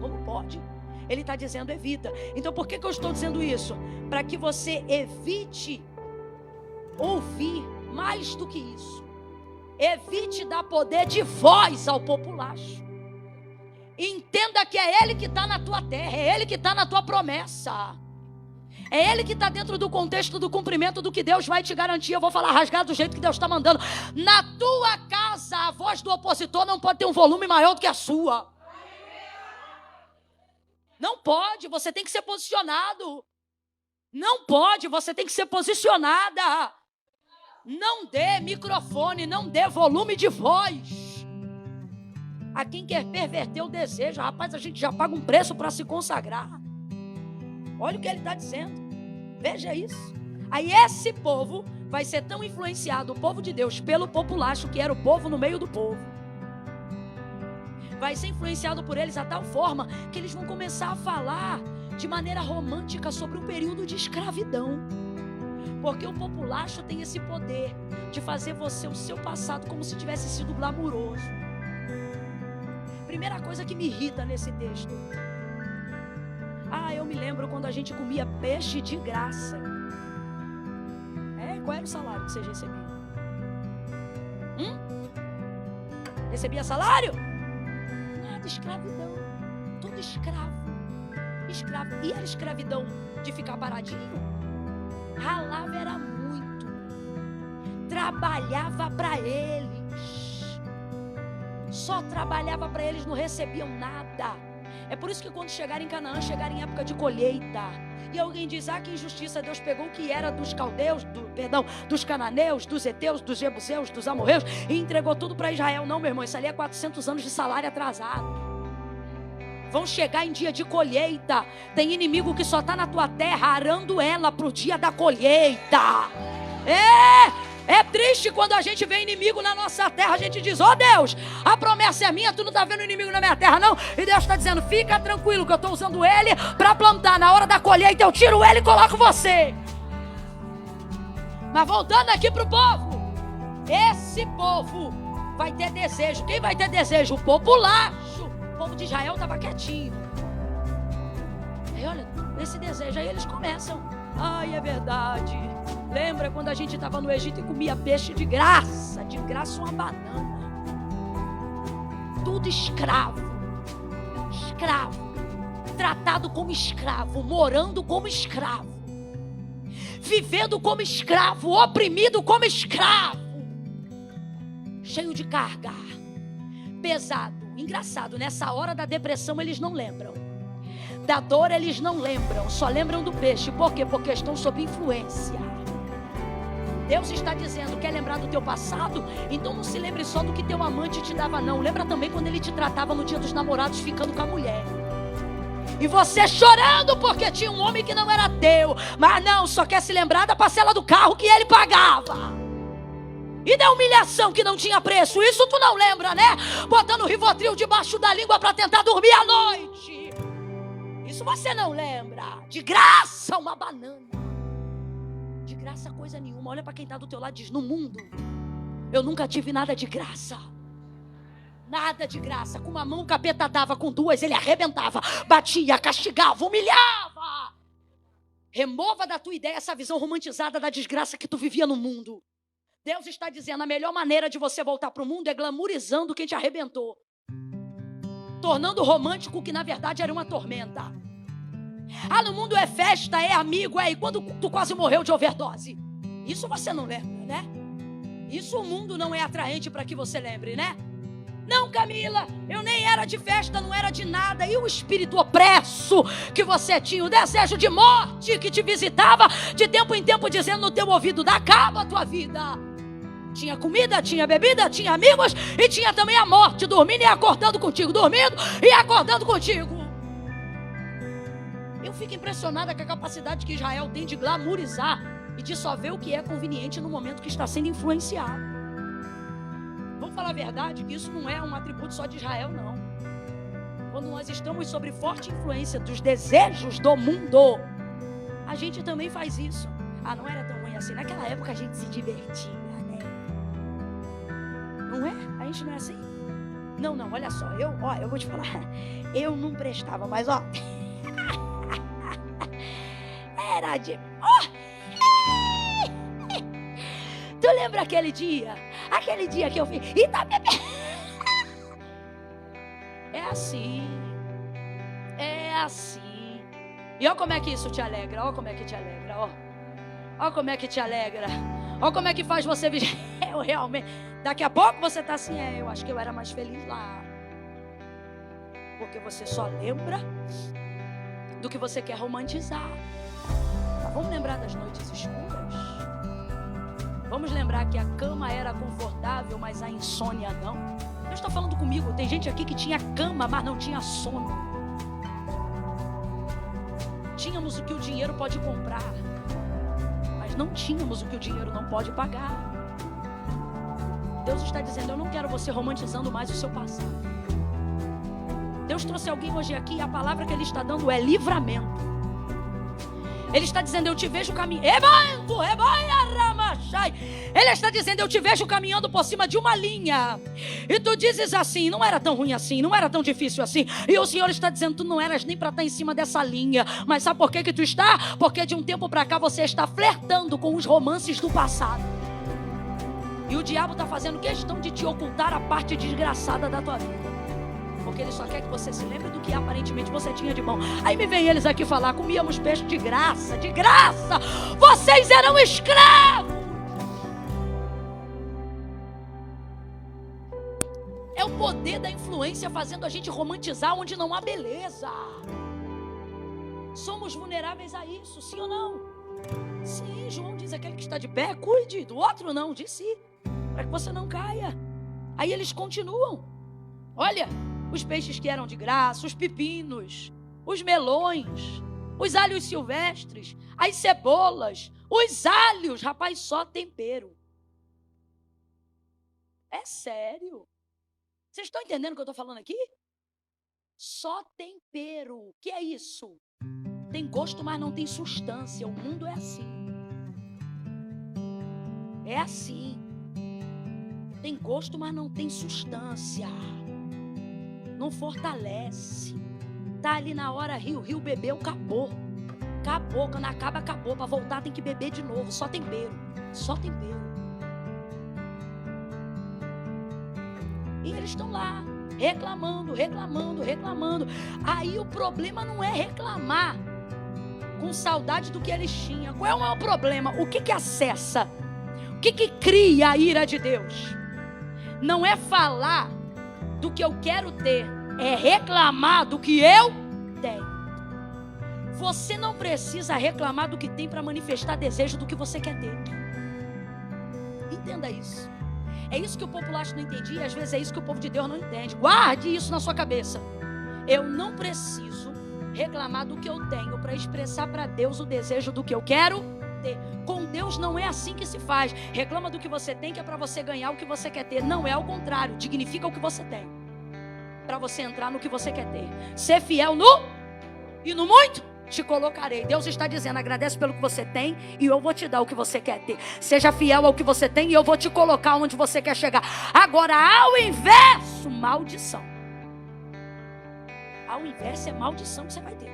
Como pode? Ele está dizendo evita. Então por que eu estou dizendo isso? Para que você evite ouvir mais do que isso. Evite dar poder de voz ao populacho. Entenda que é ele que está na tua terra, é ele que está na tua promessa. É ele que está dentro do contexto do cumprimento do que Deus vai te garantir. Eu vou falar rasgado do jeito que Deus está mandando. Na tua casa, a voz do opositor não pode ter um volume maior do que a sua. Não pode, você tem que ser posicionado. Não pode, você tem que ser posicionada. Não dê microfone, não dê volume de voz a quem quer perverter o desejo. Rapaz, a gente já paga um preço para se consagrar. Olha o que ele está dizendo. Veja isso. Aí esse povo vai ser tão influenciado, o povo de Deus, pelo populacho, que era o povo no meio do povo. Vai ser influenciado por eles a tal forma que eles vão começar a falar de maneira romântica sobre um período de escravidão. Porque o populacho tem esse poder de fazer você, o seu passado, como se tivesse sido glamuroso. Primeira coisa que me irrita nesse texto. Eu me lembro quando a gente comia peixe de graça. Qual era o salário que vocês recebiam? Recebia salário? Nada, escravidão. Tudo escravo. E a escravidão de ficar paradinho? Ralava era muito. Trabalhava para eles. Só trabalhava para eles, não recebiam nada. É por isso que quando chegarem em Canaã, chegarem em época de colheita, e alguém diz, que injustiça, Deus pegou o que era dos caldeus, dos cananeus, dos heteus, dos jebuseus, dos amorreus, e entregou tudo para Israel. Não, meu irmão, isso ali é 400 anos de salário atrasado. Vão chegar em dia de colheita. Tem inimigo que só está na tua terra arando ela para o dia da colheita. É triste quando a gente vê inimigo na nossa terra. A gente diz, Deus, a promessa é minha, tu não está vendo inimigo na minha terra não? E Deus está dizendo, fica tranquilo que eu estou usando ele para plantar. Na hora da colheita eu tiro ele e coloco você. Mas voltando aqui para o povo, esse povo vai ter desejo. Quem vai ter desejo? O populacho. O povo de Israel estava quietinho. Aí olha, esse desejo, aí eles começam. Ai, é verdade. Lembra quando a gente estava no Egito e comia peixe de graça uma banana. Tudo escravo, tratado como escravo, morando como escravo, vivendo como escravo, oprimido como escravo, cheio de carga, pesado. Engraçado, nessa hora da depressão eles não lembram, da dor eles não lembram, só lembram do peixe. Por quê? Porque estão sob influência. Deus está dizendo, quer lembrar do teu passado? Então não se lembre só do que teu amante te dava, não. Lembra também quando ele te tratava no dia dos namorados, ficando com a mulher. E você chorando porque tinha um homem que não era teu. Mas não, só quer se lembrar da parcela do carro que ele pagava. E da humilhação que não tinha preço. Isso tu não lembra, né? Botando o Rivotril debaixo da língua para tentar dormir à noite. Isso você não lembra. De graça uma banana. De graça coisa nenhuma. Olha para quem está do teu lado e diz, no mundo eu nunca tive nada de graça. Nada de graça. Com uma mão o capeta dava, com duas ele arrebentava, batia, castigava, humilhava. Remova da tua ideia essa visão romantizada da desgraça que tu vivia no mundo. Deus está dizendo, a melhor maneira de você voltar para o mundo é glamourizando quem te arrebentou, tornando romântico o que na verdade era uma tormenta. Ah, no mundo é festa, é amigo, e quando tu quase morreu de overdose? Isso você não lembra, né? Isso o mundo não é atraente para que você lembre, né? Não, Camila, eu nem era de festa, não era de nada. E o espírito opresso que você tinha, o desejo de morte que te visitava de tempo em tempo, dizendo no teu ouvido, acaba a tua vida. Tinha comida, tinha bebida, tinha amigos e tinha também a morte, dormindo e acordando contigo, dormindo e acordando contigo. Eu fico impressionada com a capacidade que Israel tem de glamourizar e de só ver o que é conveniente no momento que está sendo influenciado. Vamos falar a verdade, que isso não é um atributo só de Israel, não. Quando nós estamos sob forte influência dos desejos do mundo, a gente também faz isso. Ah, não era tão ruim assim. Naquela época a gente se divertia, né? Não é? A gente não é assim? Não, olha só. Eu vou te falar. Eu não prestava, mas era de... Tu lembra aquele dia? Aquele dia que eu fiz... É assim. É assim. E olha como é que isso te alegra. Olha como é que te alegra. Olha como é que te alegra. Olha como é que faz você vir. Eu realmente... Daqui a pouco você tá assim, eu acho que eu era mais feliz lá. Porque você só lembra do que você quer romantizar. Mas vamos lembrar das noites escuras. Vamos lembrar que a cama era confortável, mas a insônia não. Eu estou falando comigo, tem gente aqui que tinha cama, mas não tinha sono. Tínhamos o que o dinheiro pode comprar, mas não tínhamos o que o dinheiro não pode pagar. Deus está dizendo, eu não quero você romantizando mais o seu passado. Deus trouxe alguém hoje aqui e a palavra que Ele está dando é livramento. Ele está dizendo, eu te vejo caminhando. Ele está dizendo, eu te vejo caminhando por cima de uma linha. E tu dizes assim, não era tão ruim assim, não era tão difícil assim. E o Senhor está dizendo, tu não eras nem para estar em cima dessa linha. Mas sabe por que tu está? Porque de um tempo para cá você está flertando com os romances do passado. E o diabo está fazendo questão de te ocultar a parte desgraçada da tua vida. Porque ele só quer que você se lembre do que aparentemente você tinha de bom. Aí me vem eles aqui falar, comíamos peixe de graça, de graça. Vocês eram escravos. É o poder da influência fazendo a gente romantizar onde não há beleza. Somos vulneráveis a isso, sim ou não? Sim, João diz, aquele que está de pé, cuide, do outro não, de si, para que você não caia. Aí eles continuam. Olha, os peixes que eram de graça, os pepinos, os melões, os alhos silvestres, as cebolas, os alhos, rapaz, só tempero. É sério. Vocês estão entendendo o que eu estou falando aqui? Só tempero. O que é isso? Tem gosto, mas não tem substância. O mundo é assim. É assim. Tem gosto, mas não tem substância. Não fortalece. Tá ali na hora, riu, bebeu, acabou. Acabou, quando acaba, acabou. Para voltar tem que beber de novo. Só tempero. E eles estão lá, reclamando. Aí o problema não é reclamar com saudade do que eles tinham. Qual é o problema? O que acessa? O que cria a ira de Deus? Não é falar do que eu quero ter, é reclamar do que eu tenho. Você não precisa reclamar do que tem para manifestar desejo do que você quer ter. Entenda isso. É isso que o populacho não entendia, e às vezes é isso que o povo de Deus não entende. Guarde isso na sua cabeça. Eu não preciso reclamar do que eu tenho para expressar para Deus o desejo do que eu quero ter. Com Deus não é assim que se faz. Reclama do que você tem, que é para você ganhar o que você quer ter. Não é ao contrário, dignifica o que você tem, para você entrar no que você quer ter. Ser fiel no e no muito te colocarei. Deus está dizendo: agradece pelo que você tem e eu vou te dar o que você quer ter. Seja fiel ao que você tem e eu vou te colocar onde você quer chegar. Agora, ao inverso, maldição. Ao inverso é maldição que você vai ter.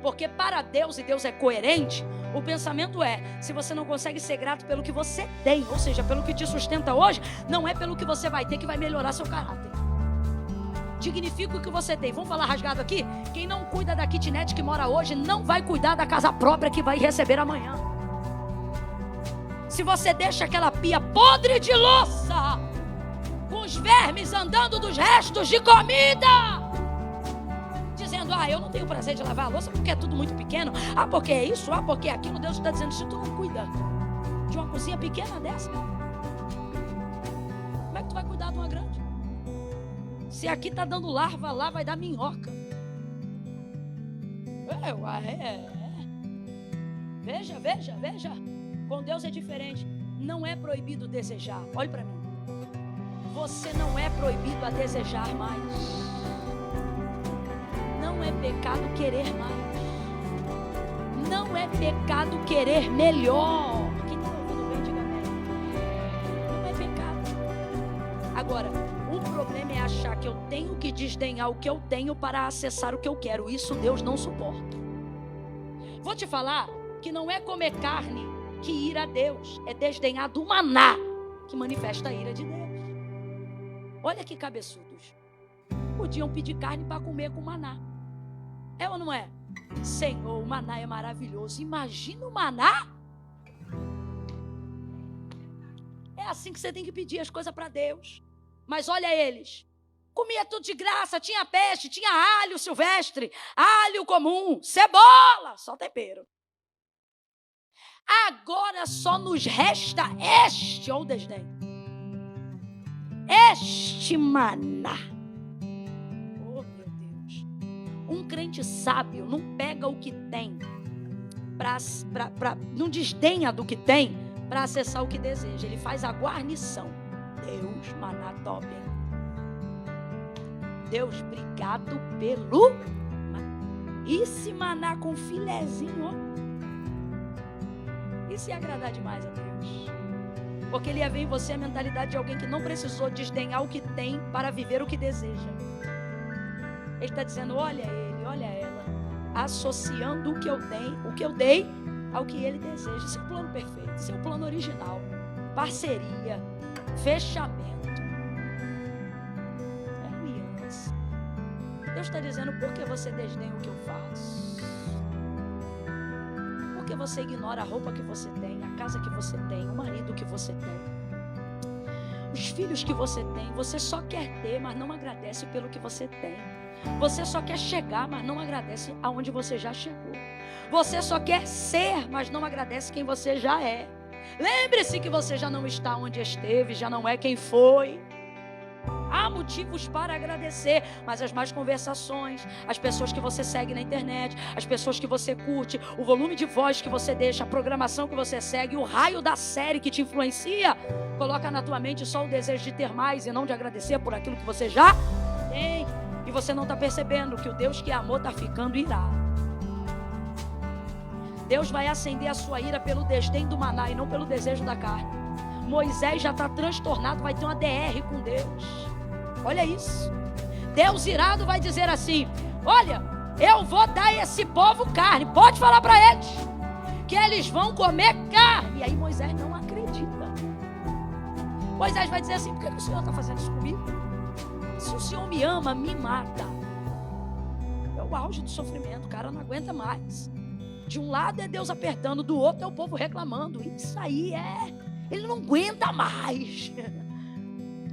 Porque para Deus, e Deus é coerente, o pensamento é: se você não consegue ser grato pelo que você tem, ou seja, pelo que te sustenta hoje, não é pelo que você vai ter que vai melhorar seu caráter. Dignifica o que você tem. Vamos falar rasgado aqui? Quem não cuida da kitnet que mora hoje, não vai cuidar da casa própria que vai receber amanhã. Se você deixa aquela pia podre de louça, com os vermes andando dos restos de comida, dizendo: eu não tenho prazer de lavar a louça porque é tudo muito pequeno, porque é isso, porque é aquilo. Deus está dizendo: se tu não cuida de uma cozinha pequena dessa, como é que tu vai cuidar de uma grande? Se aqui está dando larva, lá vai dar minhoca. Veja. Com Deus é diferente. Não é proibido desejar. Olhe para mim. Você não é proibido a desejar mais. Não é pecado querer mais. Não é pecado querer melhor. Quem está ouvindo bem, diga amém. Não é pecado. Agora, o problema é achar que eu tenho que desdenhar o que eu tenho para acessar o que eu quero. Isso Deus não suporta. Vou te falar que não é comer carne que ira a Deus, é desdenhar do maná que manifesta a ira de Deus. Olha que cabeçudos. Podiam pedir carne para comer com maná. É ou não é? Senhor, o maná é maravilhoso. Imagina o maná. É assim que você tem que pedir as coisas para Deus. Mas olha eles, comia tudo de graça, tinha peixe, tinha alho silvestre, alho comum, cebola, só tempero. Agora só nos resta este, ou desdém, este maná. Oh meu Deus. Um crente sábio não pega o que tem, não desdenha do que tem para acessar o que deseja. Ele faz a guarnição. Deus, maná top, hein? Deus, obrigado pelo maná. E se maná com filezinho, ó. E se agradar demais a Deus? Porque Ele ia ver em você a mentalidade de alguém que não precisou desdenhar o que tem para viver o que deseja. Ele está dizendo: olha ele, olha ela, associando o que eu dei ao que Ele deseja. Esse é o plano perfeito, esse é o plano original. Parceria, fechamento, aliança. Deus está dizendo: por que você desdenha o que eu faço? Por que você ignora a roupa que você tem, a casa que você tem, o marido que você tem, os filhos que você tem? Você só quer ter, mas não agradece pelo que você tem. Você só quer chegar, mas não agradece aonde você já chegou. Você só quer ser, mas não agradece quem você já é. Lembre-se que você já não está onde esteve, já não é quem foi. Há motivos para agradecer, mas as más conversações, as pessoas que você segue na internet, as pessoas que você curte, o volume de voz que você deixa, a programação que você segue, o raio da série que te influencia, coloca na tua mente só o desejo de ter mais e não de agradecer por aquilo que você já tem. E você não está percebendo que o Deus que amou está ficando irado. Deus vai acender a sua ira pelo desdém do maná e não pelo desejo da carne. Moisés já está transtornado, vai ter uma DR com Deus. Olha isso. Deus irado vai dizer assim: olha, eu vou dar a esse povo carne. Pode falar para eles que eles vão comer carne. E aí Moisés não acredita. Moisés vai dizer assim: por que o Senhor está fazendo isso comigo? Se o Senhor me ama, me mata. É o auge do sofrimento, o cara não aguenta mais. De um lado é Deus apertando, do outro é o povo reclamando. Isso aí ele não aguenta mais.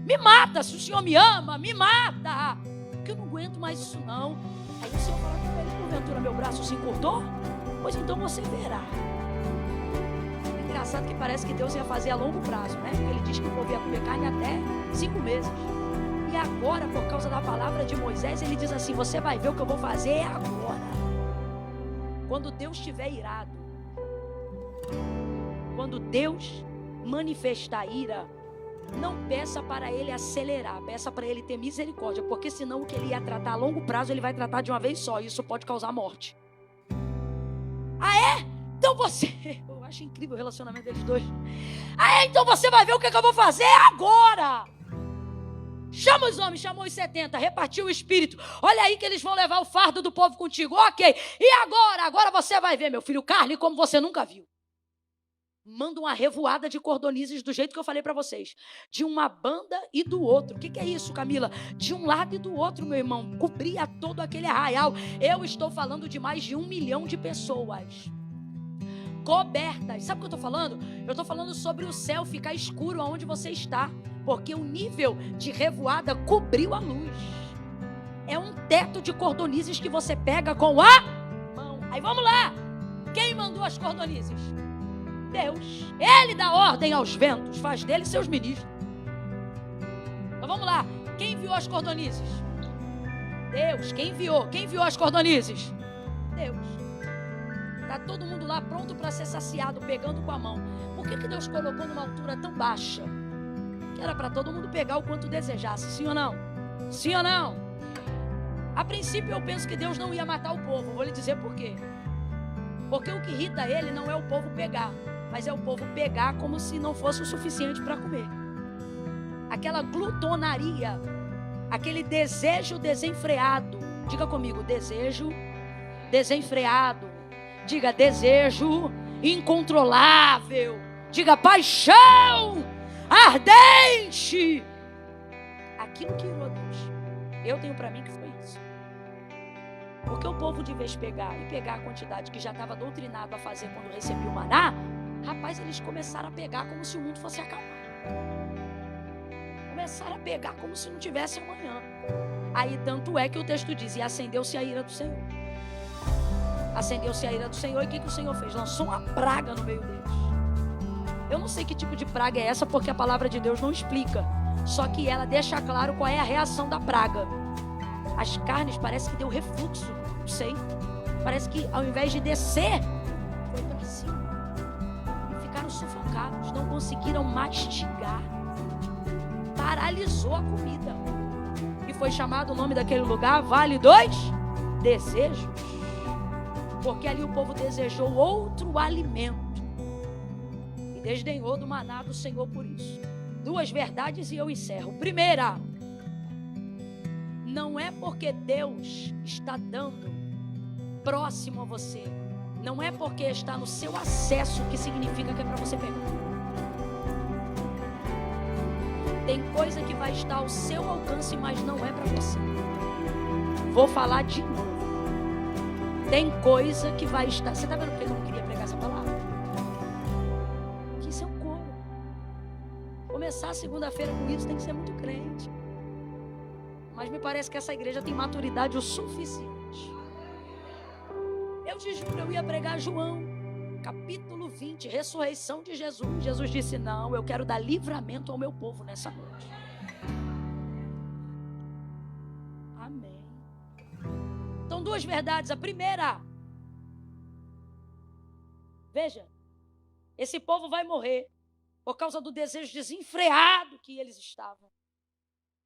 Me mata, se o Senhor me ama, me mata. Porque eu não aguento mais isso não. Aí o Senhor fala para ele: porventura meu braço se encurtou? Pois então você verá. É engraçado que parece que Deus ia fazer a longo prazo, né? Porque ele diz que o povo ia comer carne até 5 meses. E agora, por causa da palavra de Moisés, ele diz assim: você vai ver o que eu vou fazer agora. Quando Deus estiver irado, quando Deus manifestar ira, não peça para ele acelerar, peça para ele ter misericórdia, porque senão o que ele ia tratar a longo prazo, ele vai tratar de uma vez só, e isso pode causar morte. Ah, é? Então você... Eu acho incrível o relacionamento deles dois. Ah, é? Então você vai ver o que eu vou fazer agora. Chama os homens, chamou os 70, repartiu o espírito. Olha aí que eles vão levar o fardo do povo contigo. Ok, e agora? Agora você vai ver, meu filho, carne como você nunca viu. Manda uma revoada de cordonizes do jeito que eu falei para vocês. De uma banda e do outro. O que é isso, Camila? De um lado e do outro, meu irmão. Cobria todo aquele arraial. Eu estou falando de mais de 1 milhão de pessoas cobertas. Sabe o que eu estou falando? Eu estou falando sobre o céu ficar escuro onde você está. Porque o nível de revoada cobriu a luz. É um teto de cordonizes que você pega com a mão. Aí vamos lá. Quem mandou as cordonizes? Deus. Ele dá ordem aos ventos, faz deles seus ministros. Então vamos lá. Quem enviou as cordonizes? Deus. Quem enviou? Quem enviou as cordonizes? Deus. Está todo mundo lá pronto para ser saciado, pegando com a mão. Por que Deus colocou numa altura tão baixa? Que era para todo mundo pegar o quanto desejasse. Sim ou não? Sim ou não? A princípio eu penso que Deus não ia matar o povo. Vou lhe dizer por quê. Porque o que irrita ele não é o povo pegar, mas é o povo pegar como se não fosse o suficiente para comer. Aquela glutonaria, aquele desejo desenfreado. Diga comigo: desejo desenfreado. Diga: desejo incontrolável. Diga: paixão ardente. Aquilo que irou Deus. Eu tenho para mim que foi isso. Porque o povo, de vez pegar a quantidade que já estava doutrinado a fazer quando recebia o maná, rapaz, eles começaram a pegar como se o mundo fosse acabar. Começaram a pegar como se não tivesse amanhã. Aí tanto é que o texto diz: e acendeu-se a ira do Senhor. Acendeu-se a ira do Senhor, e o que o Senhor fez? Lançou uma praga no meio deles. Eu não sei que tipo de praga é essa, porque a palavra de Deus não explica. Só que ela deixa claro qual é a reação da praga. As carnes parece que deu refluxo, não sei. Parece que ao invés de descer, foi para cima. E ficaram sufocados, não conseguiram mastigar. Paralisou a comida. E foi chamado o nome daquele lugar Vale dos Desejos. Porque ali o povo desejou outro alimento. E desdenhou do maná do Senhor por isso. 2 verdades e eu encerro. Primeira, não é porque Deus está dando próximo a você, não é porque está no seu acesso que significa que é para você pegar. Tem coisa que vai estar ao seu alcance, mas não é para você. Vou falar de novo. Tem coisa que vai estar... Você está vendo porque eu não queria pregar essa palavra? Que isso é um coro. Começar a segunda-feira com isso tem que ser muito crente. Mas me parece que essa igreja tem maturidade o suficiente. Eu te juro, eu ia pregar João, capítulo 20, ressurreição de Jesus. Jesus disse: não, eu quero dar livramento ao meu povo nessa noite. Amém. Então, 2 verdades. A primeira, veja, esse povo vai morrer por causa do desejo desenfreado que eles estavam.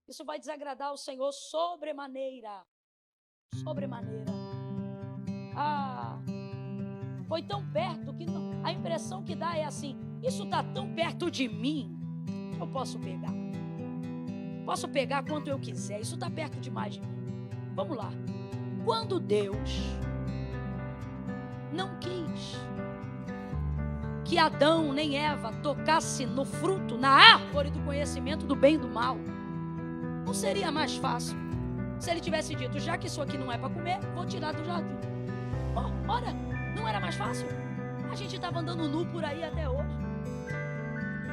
Isso vai desagradar o Senhor sobremaneira. Sobremaneira. Foi tão perto que a impressão que dá é assim: Isso está tão perto de mim, eu posso pegar. Posso pegar quanto eu quiser, isso está perto demais de mim. Vamos lá. Quando Deus não quis que Adão nem Eva tocasse no fruto, na árvore do conhecimento do bem e do mal, não seria mais fácil se ele tivesse dito, já que isso aqui não é para comer, vou tirar do jardim? Ora, não era mais fácil? A gente estava andando nu por aí até hoje.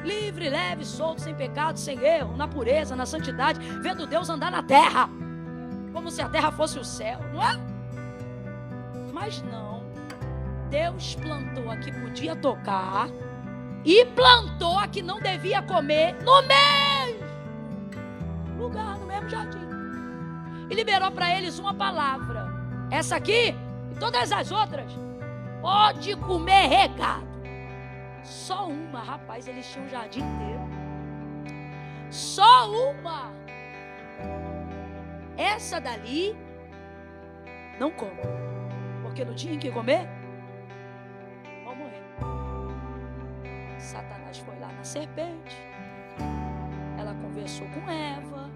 Livre, leve, solto, sem pecado, sem erro, na pureza, na santidade, vendo Deus andar na terra, como se a terra fosse o céu, não é? Mas não. Deus plantou a que podia tocar e plantou a que não devia comer no mesmo lugar, no mesmo jardim. E liberou para eles uma palavra. Essa aqui e todas as outras, pode comer regado. Só uma, rapaz, eles tinham um jardim inteiro. Só uma. Essa dali, não coma. Porque no dia em que comer, vão morrer. Satanás foi lá na serpente. Ela conversou com Eva.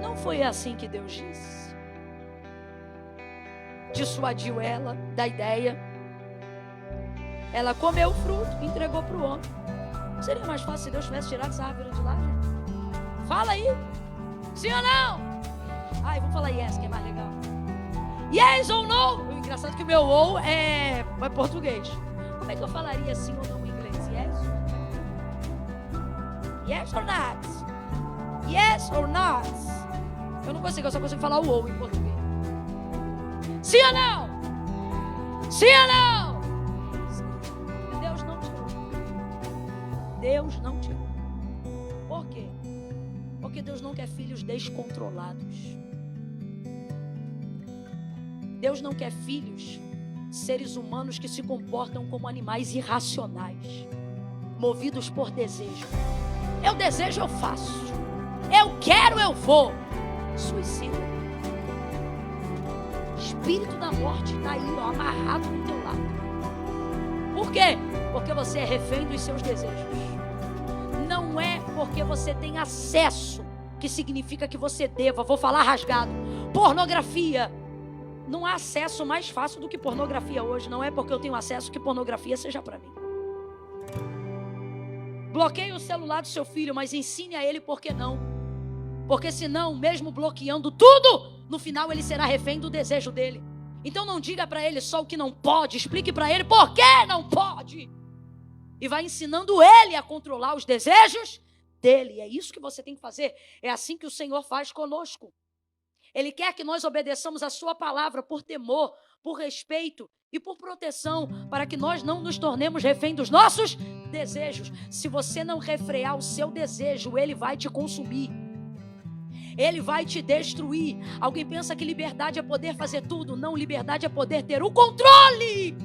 Não foi assim que Deus disse. Dissuadiu ela da ideia. Ela comeu o fruto e entregou para o homem. Seria mais fácil se Deus tivesse tirado essa árvore de lá, gente? Fala aí. Sim ou não? Ai, vamos falar yes, que é mais legal. Yes ou no? O engraçado é que o meu ou é português. Como é que eu falaria sim ou não em inglês? Yes? Yes or not? Yes or not? Eu não consigo, eu só consigo falar o ou em português. Sim ou não? Sim ou não? Deus não tirou. Deus não tirou. Por quê? Porque Deus não quer filhos descontrolados. Deus não quer filhos, seres humanos que se comportam como animais irracionais, movidos por desejo. Eu desejo, eu faço. Eu quero, eu vou. Suicida. Espírito da morte está aí, ó, amarrado no teu lado. Por quê? Porque você é refém dos seus desejos. Não é porque você tem acesso que significa que você deva. Vou falar rasgado. Pornografia. Não há acesso mais fácil do que pornografia hoje. Não é porque eu tenho acesso que pornografia seja para mim. Bloqueie o celular do seu filho, mas ensine a ele por que não. Porque senão, mesmo bloqueando tudo, no final ele será refém do desejo dele. Então não diga para ele só o que não pode, explique para ele por que não pode. E vai ensinando ele a controlar os desejos dele. É isso que você tem que fazer. É assim que o Senhor faz conosco. Ele quer que nós obedeçamos a sua palavra por temor, por respeito e por proteção, para que nós não nos tornemos refém dos nossos desejos. Se você não refrear o seu desejo, ele vai te consumir. Ele vai te destruir. Alguém pensa que liberdade é poder fazer tudo. Não, liberdade é poder ter o controle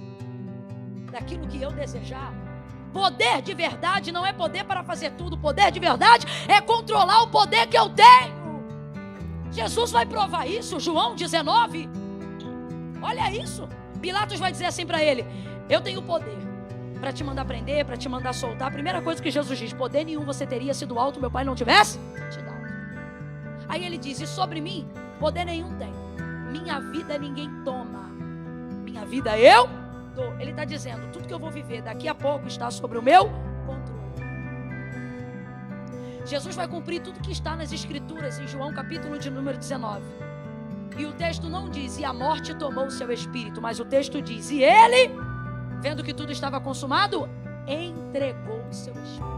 daquilo que eu desejar. Poder de verdade não é poder para fazer tudo. Poder de verdade é controlar o poder que eu tenho. Jesus vai provar isso, João 19. Olha isso. Pilatos vai dizer assim para ele: eu tenho poder para te mandar prender, para te mandar soltar. A primeira coisa que Jesus diz: poder nenhum você teria se do alto meu pai não tivesse te dado. Aí ele diz: e sobre mim, poder nenhum tem. Minha vida ninguém toma. Minha vida eu dou. Ele está dizendo: tudo que eu vou viver daqui a pouco está sobre o meu controle. Jesus vai cumprir tudo que está nas Escrituras, em João capítulo de número 19. E o texto não diz: e a morte tomou o seu espírito. Mas o texto diz: e ele, vendo que tudo estava consumado, entregou o seu espírito.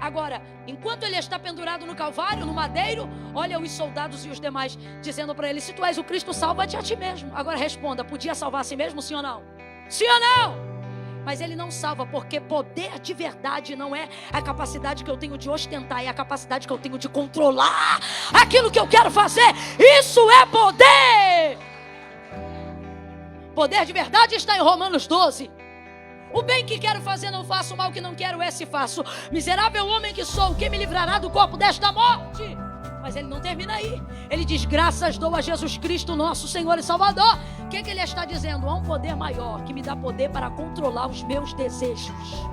Agora, enquanto ele está pendurado no Calvário, no madeiro, olha os soldados e os demais dizendo para ele: se tu és o Cristo, salva-te a ti mesmo. Agora responda: podia salvar a si mesmo, sim ou não? Sim ou não? Mas ele não salva, porque poder de verdade não é a capacidade que eu tenho de ostentar, é a capacidade que eu tenho de controlar aquilo que eu quero fazer. Isso é poder. Poder de verdade está em Romanos 12. O bem que quero fazer não faço, o mal que não quero esse faço. Miserável homem que sou, quem me livrará do corpo desta morte? Mas ele não termina aí. Ele diz: graças dou a Jesus Cristo, nosso Senhor e Salvador. O que ele está dizendo? Há um poder maior que me dá poder para controlar os meus desejos.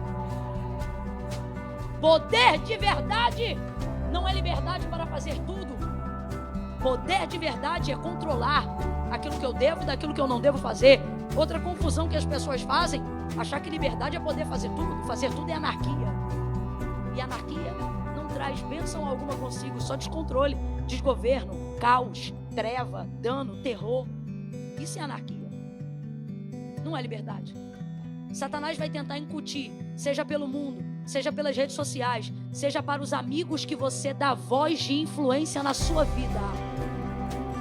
Poder de verdade não é liberdade para fazer tudo. Poder de verdade é controlar aquilo que eu devo daquilo que eu não devo fazer. Outra confusão que as pessoas fazem: achar que liberdade é poder fazer tudo. Fazer tudo é anarquia. E anarquia não traz bênção alguma consigo, só descontrole, desgoverno, caos, treva, dano, terror. Isso é anarquia. Não é liberdade. Satanás vai tentar incutir, seja pelo mundo, seja pelas redes sociais, seja para os amigos que você dá voz de influência na sua vida.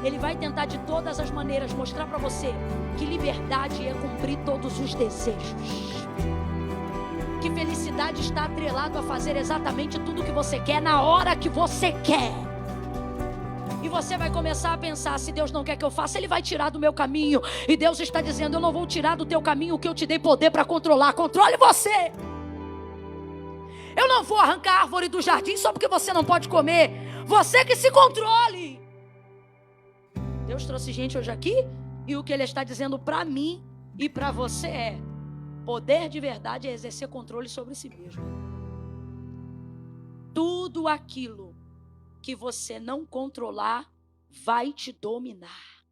Ele vai tentar de todas as maneiras mostrar para você que liberdade é cumprir todos os desejos. Que felicidade está atrelado a fazer exatamente tudo que você quer na hora que você quer. E você vai começar a pensar: se Deus não quer que eu faça, Ele vai tirar do meu caminho. E Deus está dizendo: eu não vou tirar do teu caminho o que eu te dei poder para controlar. Controle você. Eu não vou arrancar a árvore do jardim só porque você não pode comer. Você que se controle. Deus trouxe gente hoje aqui e o que Ele está dizendo para mim e para você é: poder de verdade é exercer controle sobre si mesmo. Tudo aquilo que você não controlar vai te dominar.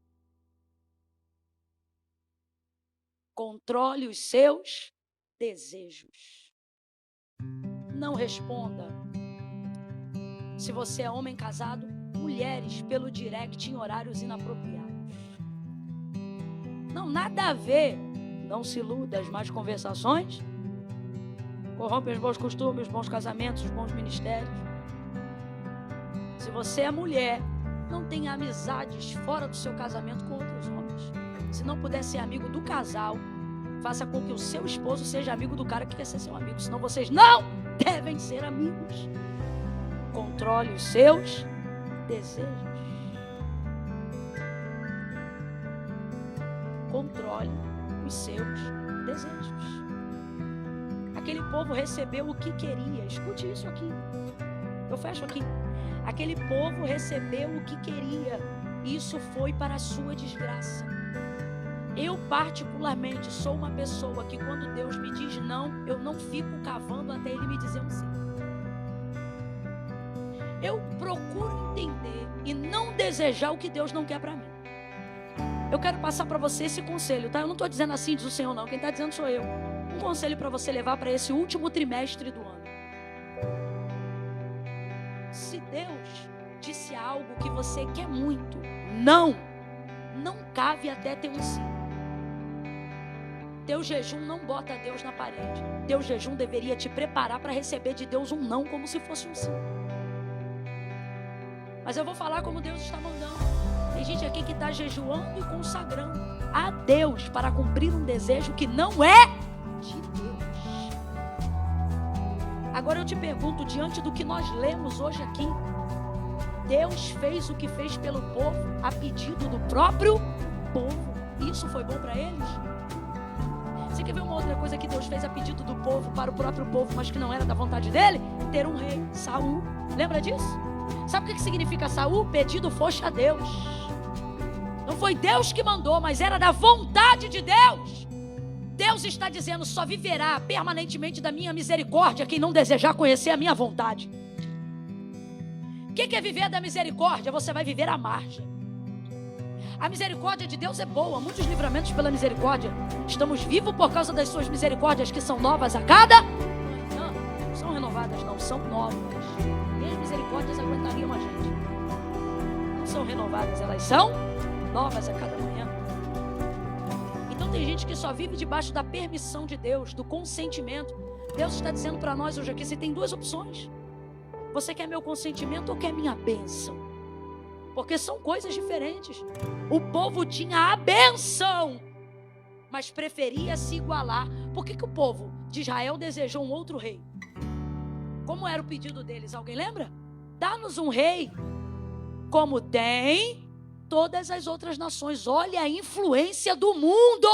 Controle os seus desejos. Não responda. Se você é homem casado, mulheres pelo direct em horários inapropriados. Não, nada a ver. Não se iluda, as más conversações corrompem os bons costumes, os bons casamentos, os bons ministérios. Se você é mulher, não tenha amizades fora do seu casamento com outros homens. Se não puder ser amigo do casal, faça com que o seu esposo seja amigo do cara que quer ser seu amigo. Senão vocês não devem ser amigos. Controle os seus desejos. Controle os seus desejos. Aquele povo recebeu o que queria. Escute isso aqui. Eu fecho aqui. Aquele povo recebeu o que queria. Isso foi para a sua desgraça. Eu particularmente sou uma pessoa que quando Deus me diz não, eu não fico cavando até Ele me dizer um sim. Eu procuro entender e não desejar o que Deus não quer para mim. Eu quero passar para você esse conselho, tá? Eu não estou dizendo assim, diz o Senhor, não. Quem está dizendo sou eu. Um conselho para você levar para esse último trimestre do ano. Se Deus disse algo que você quer muito, não cave até ter um sim. Teu jejum não bota Deus na parede. Teu jejum deveria te preparar para receber de Deus um não como se fosse um sim. Mas eu vou falar como Deus está mandando. Tem gente aqui que está jejuando e consagrando a Deus para cumprir um desejo que não é de Deus. Agora eu te pergunto, diante do que nós lemos hoje aqui, Deus fez o que fez pelo povo a pedido do próprio povo. Isso foi bom para eles? Você quer ver uma outra coisa que Deus fez a pedido do povo para o próprio povo, mas que não era da vontade dele? Ter um rei, Saul. Lembra disso? Sabe o que significa Saul? Pedido foste a Deus. Não foi Deus que mandou, mas era da vontade de Deus. Deus está dizendo: só viverá permanentemente da minha misericórdia quem não desejar conhecer a minha vontade. O que é viver da misericórdia? Você vai viver à margem. A misericórdia de Deus é boa, muitos livramentos pela misericórdia. Estamos vivos por causa das suas misericórdias, que são novas a cada manhã. Não são renovadas, não, são novas. E as misericórdias aguentariam a gente. Não são renovadas, elas são novas a cada manhã. Então tem gente que só vive debaixo da permissão de Deus, do consentimento. Deus está dizendo para nós hoje aqui: você tem duas opções. Você quer meu consentimento ou quer minha bênção? Porque são coisas diferentes. O povo tinha a bênção, mas preferia se igualar. Por que o povo de Israel desejou um outro rei? Como era o pedido deles? Alguém lembra? Dá-nos um rei como tem todas as outras nações. Olha a influência do mundo.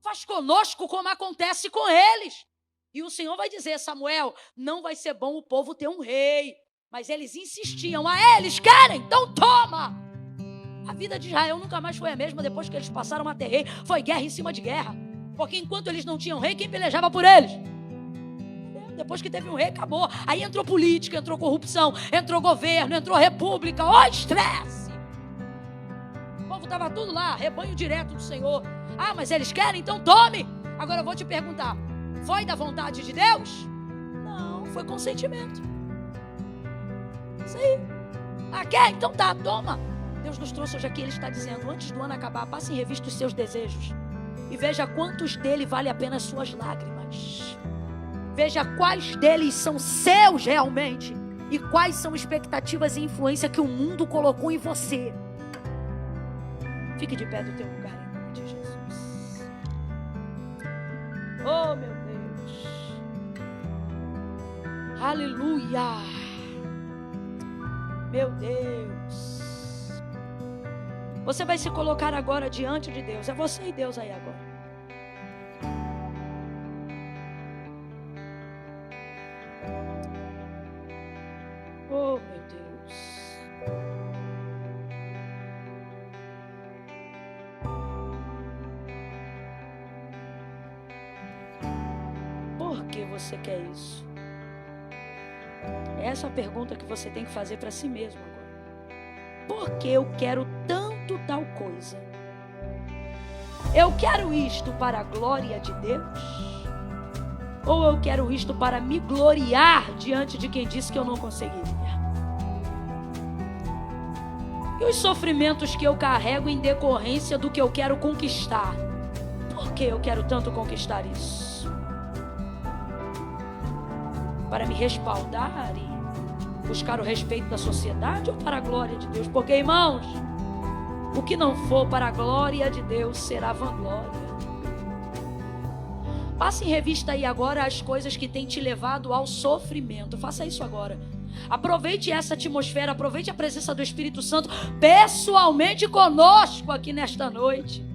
Faz conosco como acontece com eles. E o Senhor vai dizer: Samuel, não vai ser bom o povo ter um rei. Mas eles insistiam: eles querem, então toma! A vida de Israel nunca mais foi a mesma depois que eles passaram a ter rei. Foi guerra em cima de guerra. Porque enquanto eles não tinham rei, quem pelejava por eles? Depois que teve um rei, acabou. Aí entrou política, entrou corrupção, entrou governo, entrou república. Estresse! O povo estava tudo lá, rebanho direto do Senhor. Mas eles querem, então tome! Agora eu vou te perguntar: foi da vontade de Deus? Não, foi consentimento. Isso aí. Quer? Então tá, toma. Deus nos trouxe hoje aqui, Ele está dizendo: antes do ano acabar, passe em revista os seus desejos e veja quantos dele vale a pena as suas lágrimas. Veja quais deles são seus realmente e quais são expectativas e influência que o mundo colocou em você. Fique de pé do teu lugar em nome de Jesus. Oh, meu Deus. Aleluia. Meu Deus. Você vai se colocar agora diante de Deus. É você e Deus aí agora. Oh, meu Deus. Por que você quer isso? Essa é a pergunta que você tem que fazer para si mesmo agora. Por que eu quero tanto tal coisa? Eu quero isto para a glória de Deus? Ou eu quero isto para me gloriar diante de quem disse que eu não conseguiria? E os sofrimentos que eu carrego em decorrência do que eu quero conquistar? Por que eu quero tanto conquistar isso? Para me respaldar e buscar o respeito da sociedade ou para a glória de Deus? Porque, irmãos, o que não for para a glória de Deus será vanglória. Passe em revista aí agora as coisas que têm te levado ao sofrimento. Faça isso agora. Aproveite essa atmosfera, aproveite a presença do Espírito Santo pessoalmente conosco aqui nesta noite.